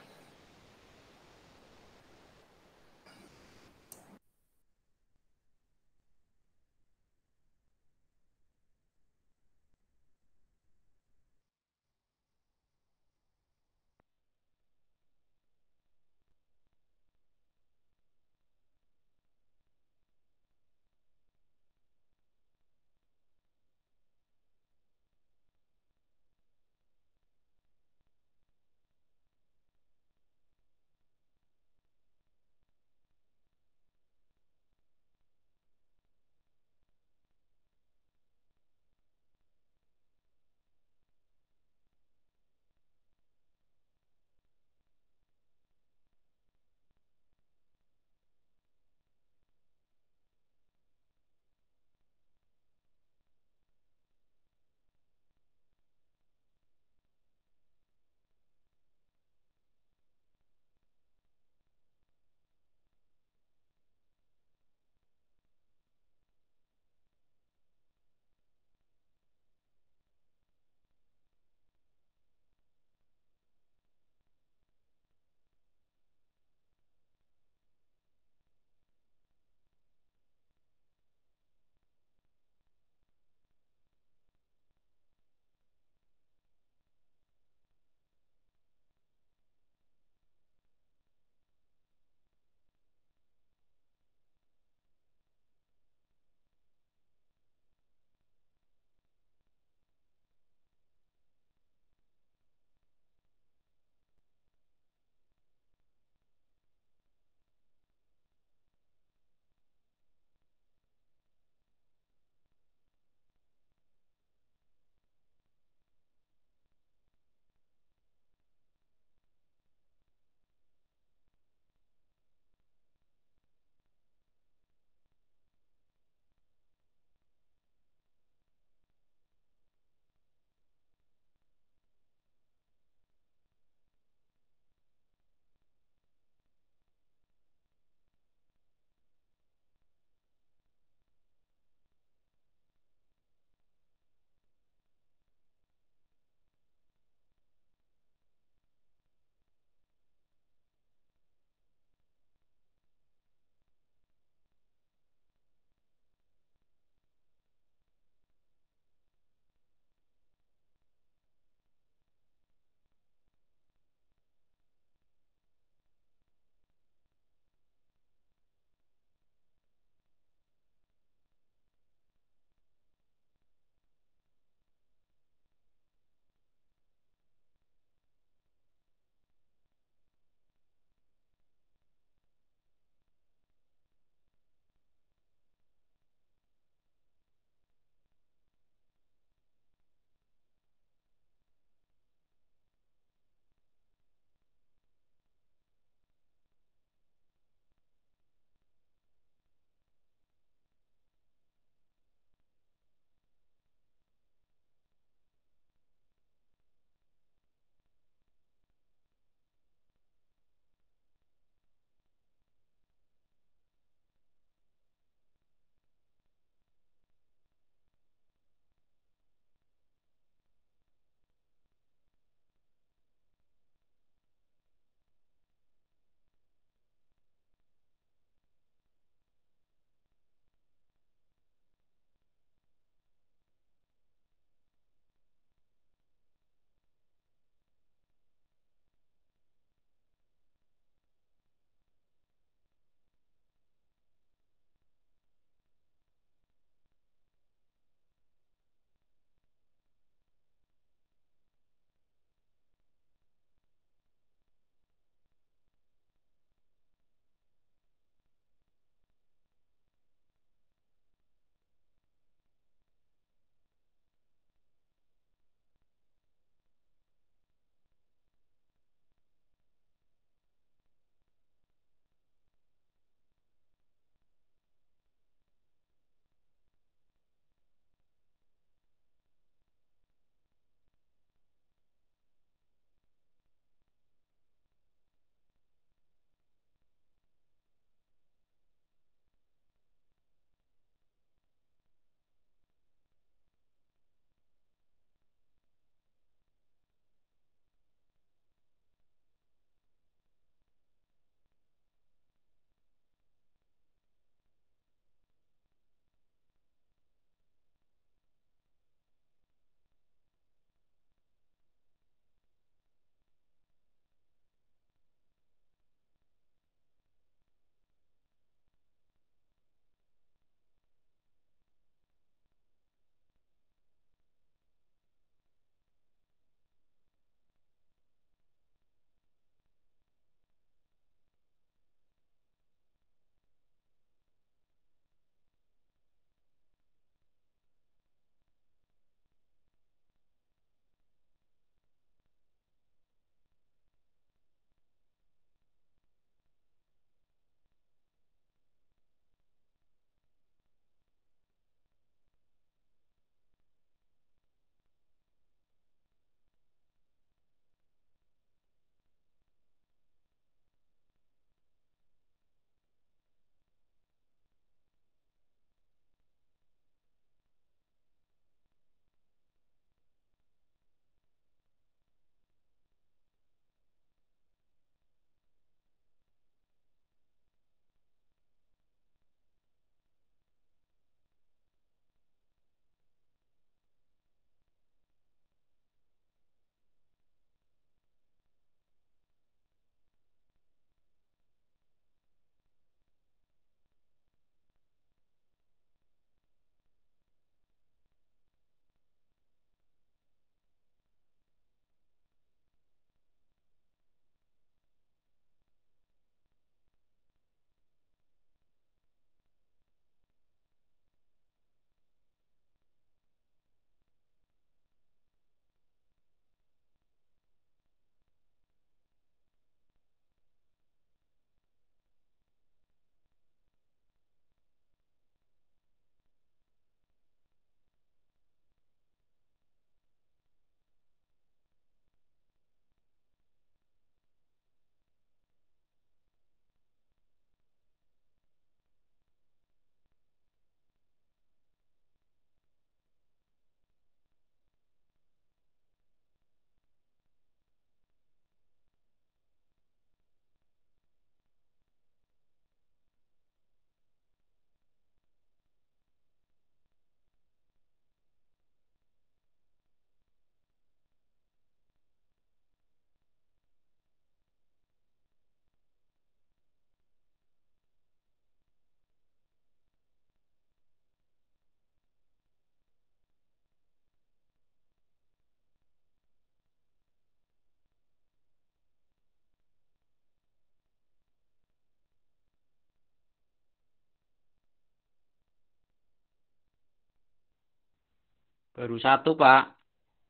Baru satu, Pak.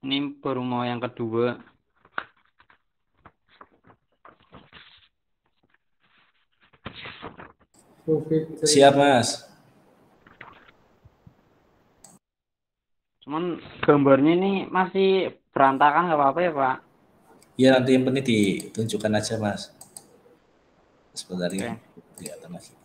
Ini baru mau yang kedua. Siap, Mas. Cuman gambarnya ini masih berantakan, nggak apa-apa ya, Pak? Ya, nanti yang penting ditunjukkan aja, Mas. Sebentar ini Oke. kelihatan lagi.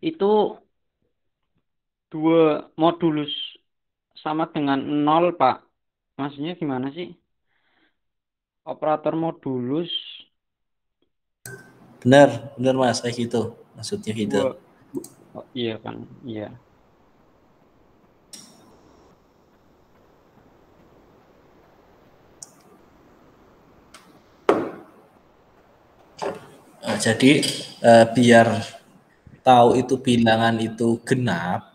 Itu dua modulus sama dengan 0, Pak. Maksudnya gimana sih? Operator modulus Benar, benar, Mas, kayak gitu. Maksudnya gitu. dua. Oh, iya kan, iya. Jadi biar tahu itu bilangan itu genap,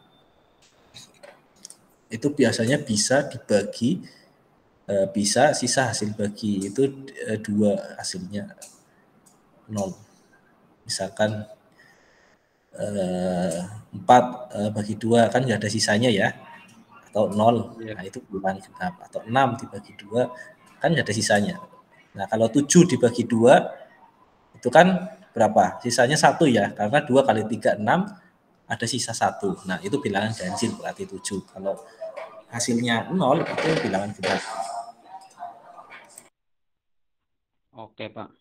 itu biasanya bisa dibagi, bisa sisa hasil bagi itu 2 hasilnya 0. Misalkan 4 bagi 2 kan nggak ada sisanya ya, atau 0, Iya. nah itu bilangan genap. Atau 6 dibagi 2 kan nggak ada sisanya. Nah kalau 7 dibagi 2 itu kan berapa? Sisanya 1 ya, karena 2 kali 3 6, ada sisa 1. Nah itu bilangan ganjil berarti 7. Kalau hasilnya 0 itu bilangan genap. Oke, Pak.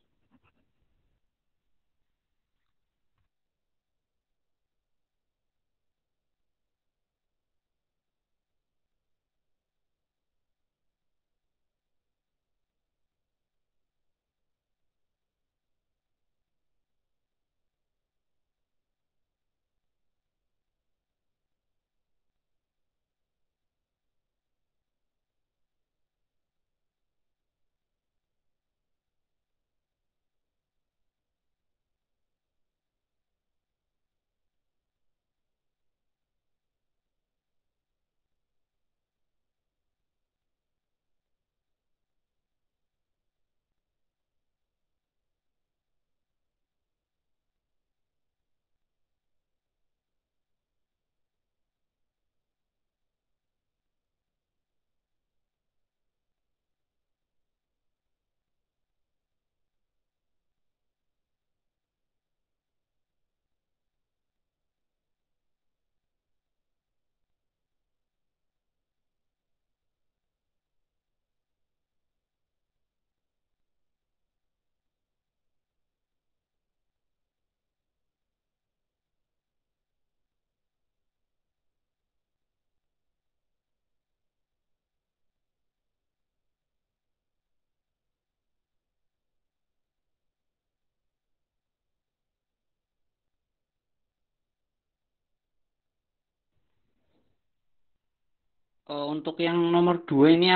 Untuk yang nomor 2 ini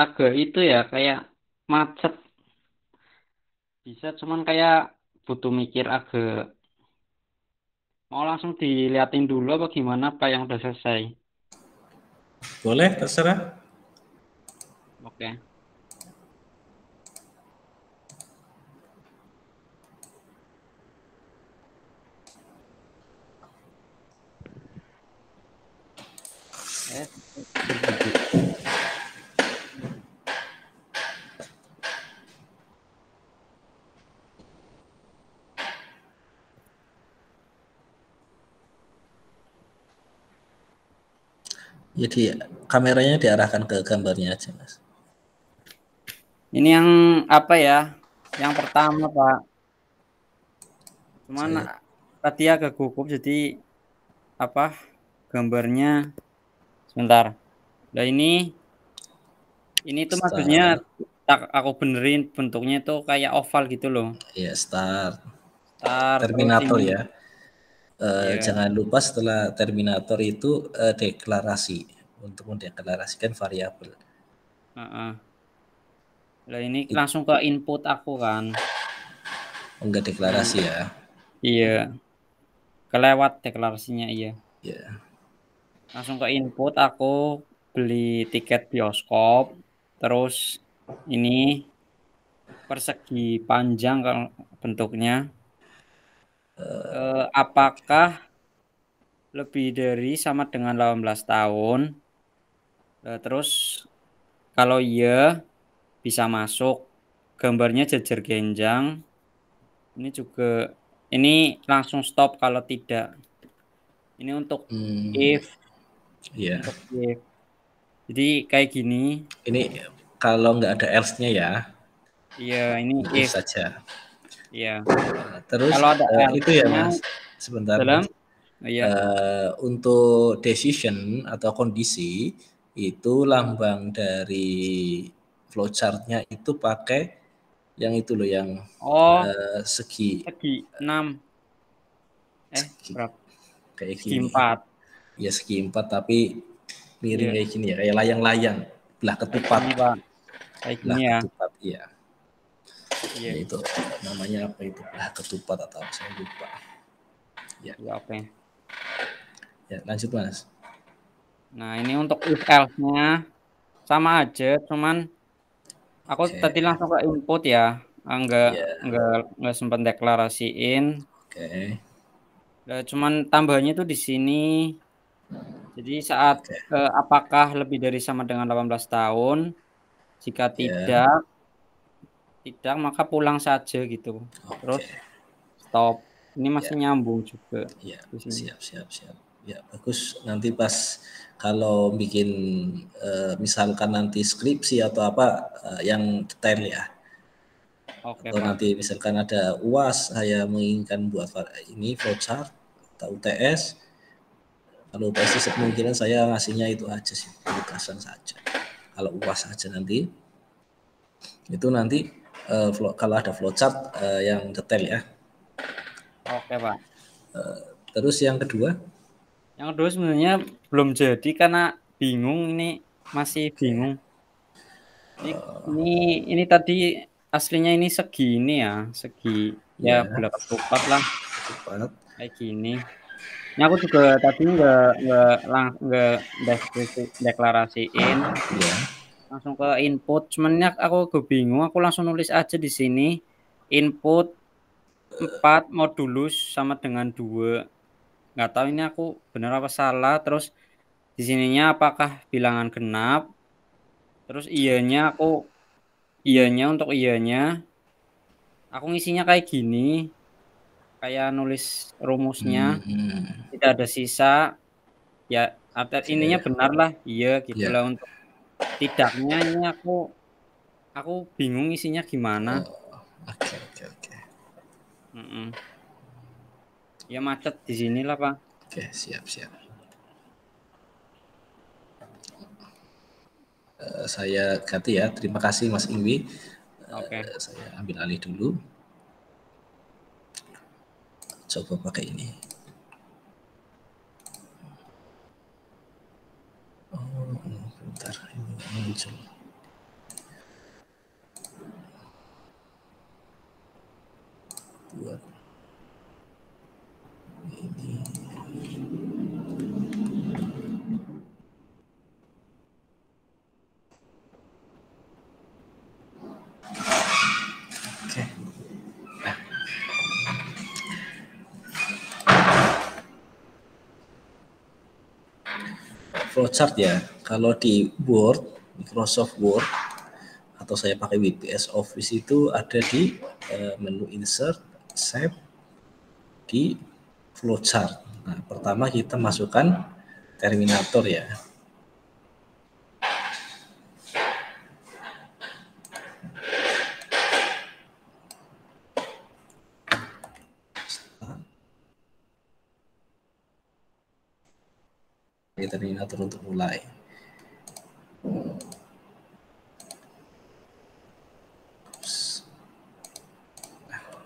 agak itu ya kayak macet. Bisa cuman kayak butuh mikir agak. Mau langsung diliatin dulu apa gimana Pak yang udah selesai? Boleh, terserah. Oke. Eh, berbeda. Jadi kameranya diarahkan ke gambarnya aja, Mas. Ini yang apa ya? Yang pertama Pak. Cuman Saya tadi agak gugup jadi apa gambarnya sebentar. Nah ini tuh maksudnya start, aku benerin bentuknya itu kayak oval gitu loh. ya start. Ntar terus Terminator ini ya. ya Jangan lupa setelah Terminator itu deklarasi untuk mendeklarasikan variabel. heeh. Lah ini langsung ke input aku kan. Enggak deklarasi Ini ya. iya kelewat deklarasinya iya. Ya. Langsung ke input aku beli tiket bioskop terus ini persegi panjang kalau bentuknya. Apakah lebih dari sama dengan 18 tahun? Terus kalau iya bisa masuk. Gambarnya jejer genjang. Ini juga ini langsung stop kalau tidak. Ini untuk Hmm, if ya. untuk if. Jadi kayak gini. Ini kalau nggak ada else-nya ya, Iya, ini if if. saja. Iya. Terus Kalau ada itu ya else-nya Mas, sebentar dalam Mas. iya. Untuk decision atau kondisi itu lambang dari flowchart-nya itu pakai yang itu loh yang Oh, segi segi 6. segi Berapa? kayak Segi gini. 4. Ya segi 4 tapi miring Iya. kayak gini ya, kayak layang-layang, belah Kayak ketupat, gini, Pak. Kayak belah gini ya. ketupat, iya. Ya Iya. itu namanya apa itu belah ketupat atau apa saya lupa. Ya, Iya, oke. ya lanjut Mas. Nah, ini untuk if else-nya sama aja, cuman aku Oke, tadi langsung ke input ya. Enggak ya, enggak enggak sempat deklarasiin. oke, Cuman tambahnya tuh di sini. Jadi saat oke, apakah lebih dari sama dengan 18 tahun? Jika ya, tidak maka pulang saja gitu. Terus oke. stop. Ini masih Ya, nyambung juga ya, di sini. siap, siap, siap. Ya, bagus. Nanti pas kalau bikin misalkan nanti skripsi atau apa yang detail ya. Oke, Atau Pak. nanti misalkan ada UAS, saya menginginkan buat ini flowchart atau UTS. Kalau UTS sih kemungkinan saya ngasihnya itu aja sih, ringkasan saja. Kalau UAS saja nanti, itu nanti kalau ada flowchart yang detail ya. Oke, Pak. Terus yang kedua, Yang kedua sebenarnya belum jadi karena bingung ini masih bingung. Ini ini ini tadi aslinya ini segini ya, segi ya ya, belah ketupat lah cepat, kayak gini. Ini aku juga tadi nggak deklarasiin, ya, langsung ke input. Cuman ini aku agak bingung, aku langsung nulis aja di sini input 4 modulus sama dengan 2. Nggak tahu ini aku benar apa salah. Terus di sininya apakah bilangan genap? Terus iyanya untuk iyanya aku ngisinya kayak gini, kayak nulis rumusnya, hmm, tidak ada sisa, ya ininya oke, benar lah, iya ya, gitulah. Untuk tidaknya ini aku bingung isinya gimana. oke, oke, oke, Mm-mm. Ya macet di sinilah Pak. oke, siap, siap. Saya ganti ya. Terima kasih Mas Ingwi. Oke. Saya ambil alih dulu. Coba pakai ini. Oh, muncul. Buat ini. Oke. Flowchart ya. Kalau di Word, Microsoft Word atau saya pakai WPS Office itu ada di menu Insert, Save di Flowchart. Nah, pertama kita masukkan Terminator ya. Terminator untuk mulai.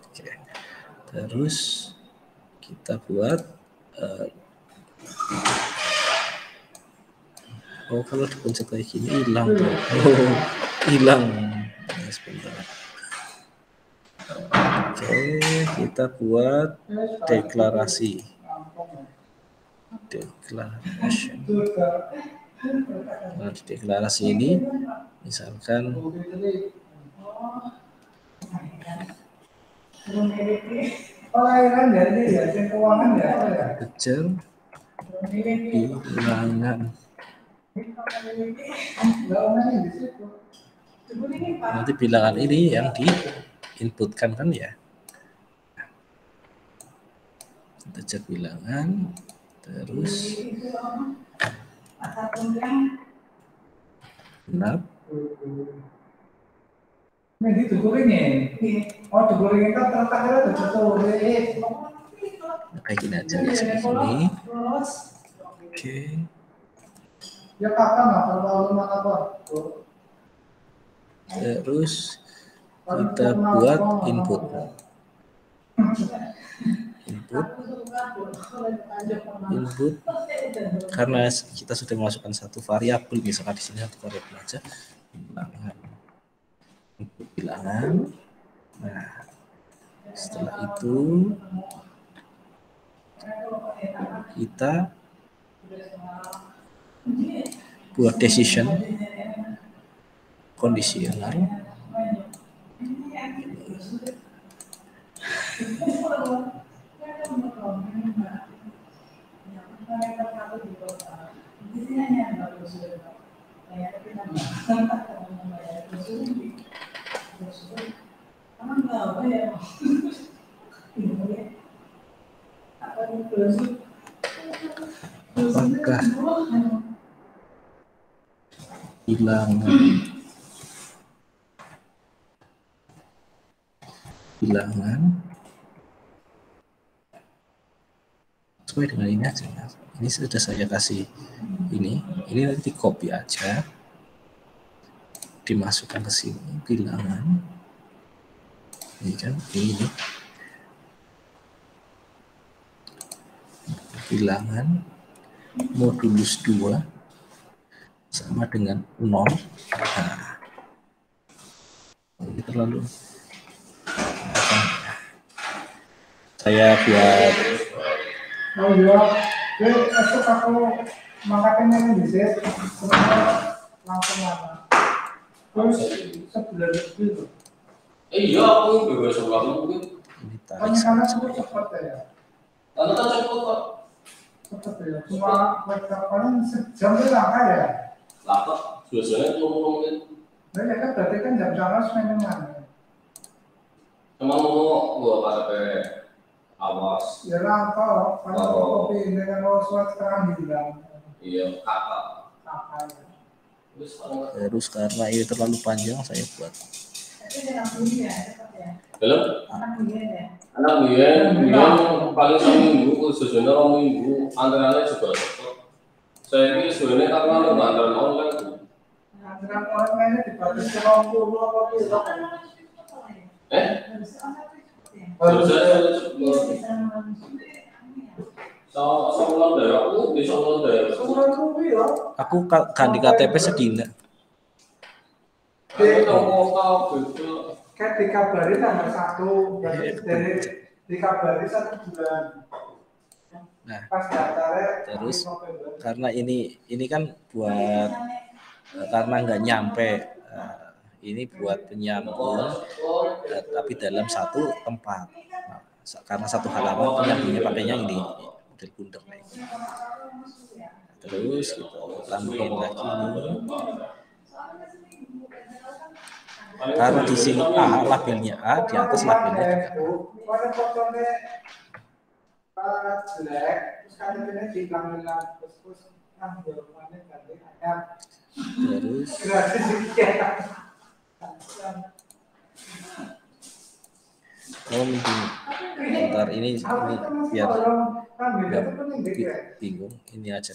Oke. Terus kita buat kalau dipencet kayak gini hilang. Hilang. Sebentar. Oke, kita buat deklarasi. Declaration. Nah, di deklarasi ini misalkan kejar bilangan. Nanti bilangan ini yang diinputkan kan ya. Kejar bilangan. Terus genap. Ini digorengin. Oh, digorengin kan terletaknya digoreng. Kayak gini aja segini. Oke. Ya kapan kalau mana apa? Terus kita buat input. Input karena kita sudah memasukkan satu variabel, misalkan di sini satu variabel aja, bilangan. Input bilangan. Nah, setelah itu kita buat decision conditional. Apakah bilangan sesuai dengan ini aja. Ini sudah saya kasih ini nanti copy aja, dimasukkan ke sini bilangan. Ini kan ini bilangan modulus 2 sama dengan 0. Nah, ini terlalu saya buat Esok aku makanya bisa langsung mana. Terus sebulan lebih. Iya, aku bebas kamu mungkin. ini tarik Karena sama cepat ya. Karena kan cepet kok. Cepat ya. Cuma paling sejam itu langka ya. Lama, biasanya mungkin. Nah, ya kan berarti kan jam sana semuanya mana? Emang mau gua pakai awas. Ya langka, kalau kopi dengan suat sekarang bilang. Iya, kakak. terus karena ini terlalu panjang saya buat Belum? Anak biyen paling seminggu, khususnya orang minggu, antreannya juga cepat. Saya ini sebenarnya karena antrean online. Antrean online dibatasi 20 apa gitu. aku ganti KTP sedina Kayak dikabari tanggal 1, dari dikabari 1 bulan. Nah, Pas daftarnya terus karena ini kan buat karena nggak nyampe, ini buat penyambung, tapi dalam satu tempat. Nah, karena satu halaman penyambungnya pakainya ini model bundar. Terus gitu, tambahin lagi ini. Karena di sini A, labelnya A, di atas labelnya juga A. Terus bentar ini biar nggak bingung, ini aja.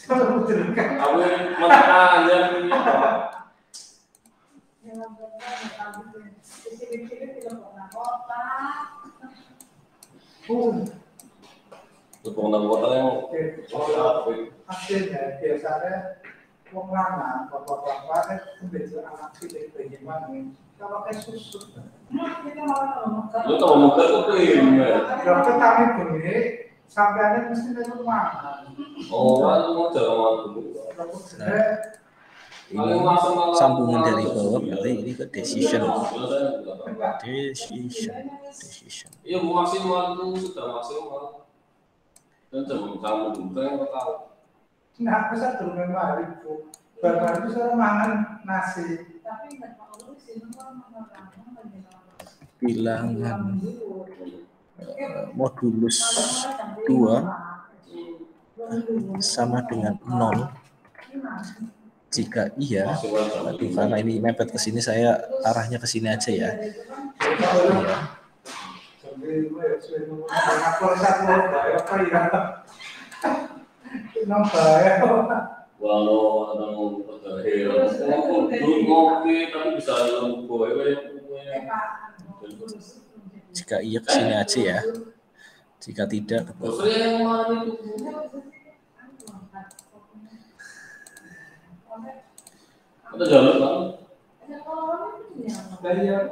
Hasilnya biasanya wong lanang bapak-bapak itu anak cilik bagaimana kalau kayak susu. Lu kalau muka tuh Dokter kami begini sampai mesti dari rumah. Oh, lu mau jalan dulu. Ini sambungan dari bawah berarti ini ke decision. Iya, maksimal itu sudah maksimal. Dan kamu juga yang tahu. Nah, aku satu memang itu. Bapak itu suruh makan nasi. Bilangan modulus 2 sama dengan 0 jika iya. Aduh, karena ini mepet ke sini saya arahnya ke sini aja ya. Iya. Walau ada ngopi tapi bisa jika iya ke sini aja ya. Jika tidak ke bawah. Ada jalan bang. Saya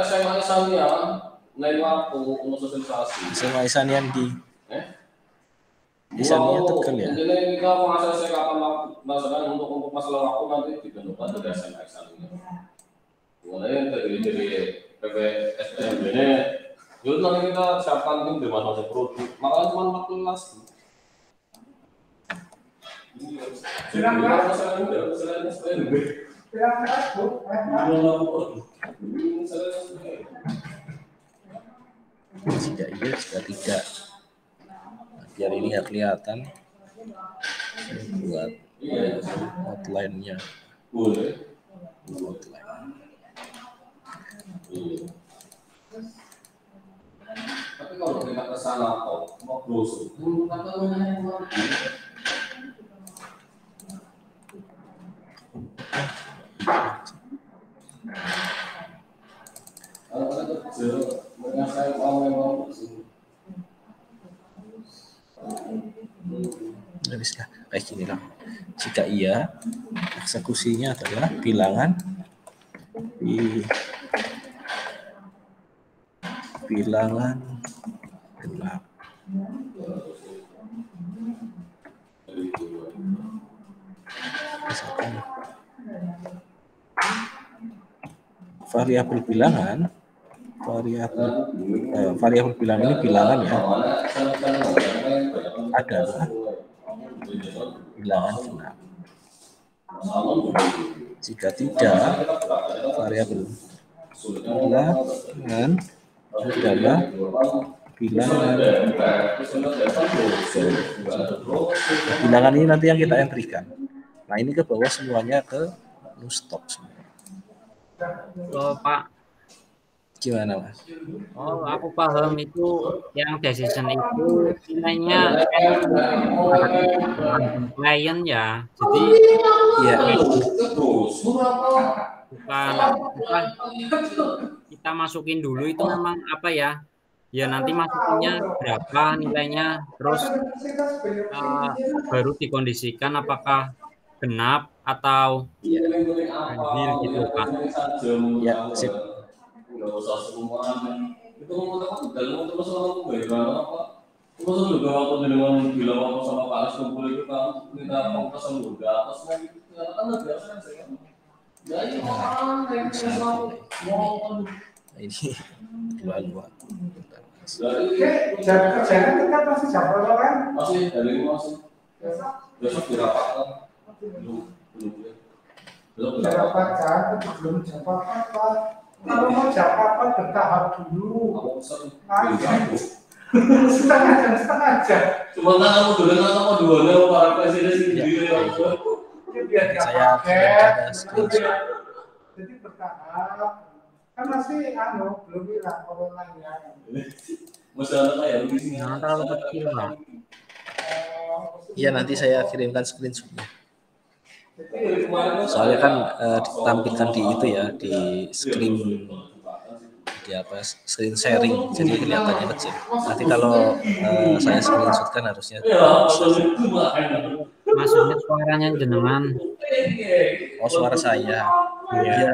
SMA Isanian, naik aku untuk sosialisasi. SMA Isanian di Isanian Tegal ya. Ini kita mengasah saya kapan masalah untuk masalah waktu nanti ditentukan dari SMA Isanian. Mulai dari PPSDM ini, yuk nanti kita siapkan tim di masing-masing produk. Makanya cuma 14. Jika iya, jika tidak. Biar ini nggak kelihatan. Buat outline-nya. Outline. Tapi kalau kita ke sana mau browser, Habislah kayak gini lah. Jika iya, eksekusinya adalah bilangan bilangan genap. Misalkan variabel bilangan, variabel bilangan ini bilangan ya, adalah bilangan genap. Jika tidak, variabel bilangan adalah bilangan. Bilangan ini nanti yang kita entrykan. Nah, ini ke bawah semuanya ke newstock semua. Oh, Pak. Gimana, Mas? Oh, aku paham itu yang decision itu nilainya klien ya. Jadi ya, bukan kita masukin dulu itu memang apa ya? Ya nanti masukinnya berapa nilainya, terus baru dikondisikan apakah genap atau Iya. ganjil gitu Pak. Ya, sip. Nggak usah semuanya. Itu ngomong dalam terus orang bagaimana apa? Terus juga waktu dengan bilang waktu sama Pak Anies kumpul itu kan minta pengkesan juga atasnya gitu. Kan nggak biasa kan saya. Ya ini orang yang selalu ngomong. Ini dua. Oke, jam kerjanya kita masih jam berapa kan? Masih dari masih. Besok dirapatkan. Belum Berapa jam? Itu belum jam apa? Kalau mau jam apa bertahap dulu. Setengah jam. Cuma kan kamu dulu kan kamu dua para presiden sendiri ya. Biar Saya pakai. screenshot. Jadi bertahap. Kan masih belum hilang coronanya. Masih ada kayak begini. Jangan terlalu kecil Pak. Iya, nanti saya kirimkan screenshotnya. Jadi Soalnya kan ditampilkan di itu ya, di screen screen sharing, jadi kelihatannya kecil. Nanti kalau saya screenshot kan harusnya. Maksudnya suaranya jenengan. Oh, suara saya. Iya.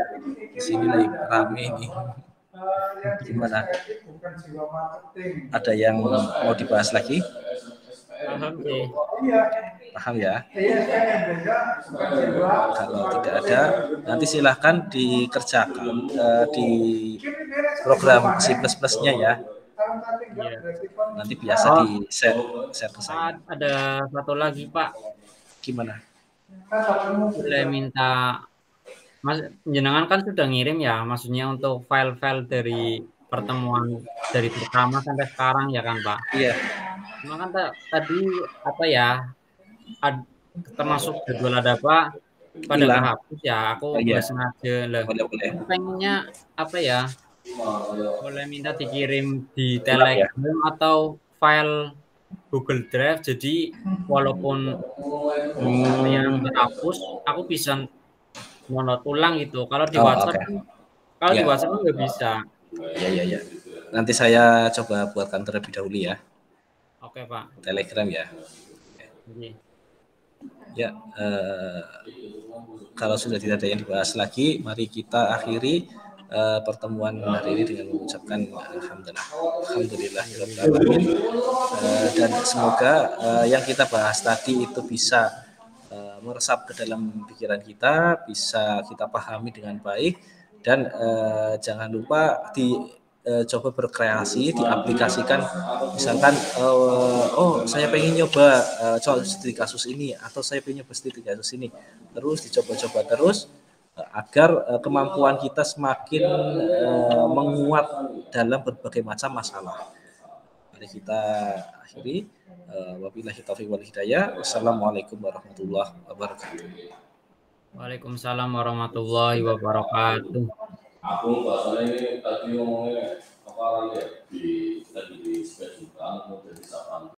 Di sini lagi rame ini. Gimana? bukan jiwa marketing. Ada yang mau dibahas lagi? Paham sih. Iya. Paham ya? Iya, saya beda bukan jiwa. Kalau tidak ada, nanti silahkan dikerjakan di program C++-nya ya. Nanti biasa di share ke saya. Ada satu lagi Pak. Gimana? Boleh minta Mas jenengan kan sudah ngirim ya, maksudnya untuk file-file dari pertemuan dari pertama sampai sekarang ya kan Pak? Iya. Cuma kan tadi apa ya, termasuk jadwal ada Pak pada kehapus ya, aku nggak sengaja lah. Boleh. Pengennya apa ya? Boleh minta dikirim di Telegram atau file Google Drive, jadi walaupun yang terhapus, aku bisa download ulang gitu. Kalau di WhatsApp, di WhatsApp nggak bisa. Iya. Nanti saya coba buatkan terlebih dahulu ya. Oke Pak. Telegram ya. Ya, kalau sudah tidak ada yang dibahas lagi, mari kita akhiri pertemuan hari ini dengan mengucapkan alhamdulillah dan semoga yang kita bahas tadi itu bisa meresap ke dalam pikiran kita, bisa kita pahami dengan baik, dan jangan lupa coba berkreasi, diaplikasikan. Misalkan saya pengen nyoba studi kasus ini, atau saya pengen nyoba studi kasus ini, terus dicoba-coba terus agar kemampuan kita semakin menguat dalam berbagai macam masalah. Mari kita akhiri. Wabillahi taufiq wal hidayah. Wassalamualaikum warahmatullahi wabarakatuh. Waalaikumsalam warahmatullahi wabarakatuh. Aku bahasanya ini tadi ngomongnya apa lagi ya, tadi di spesifikkan mau jadi siapa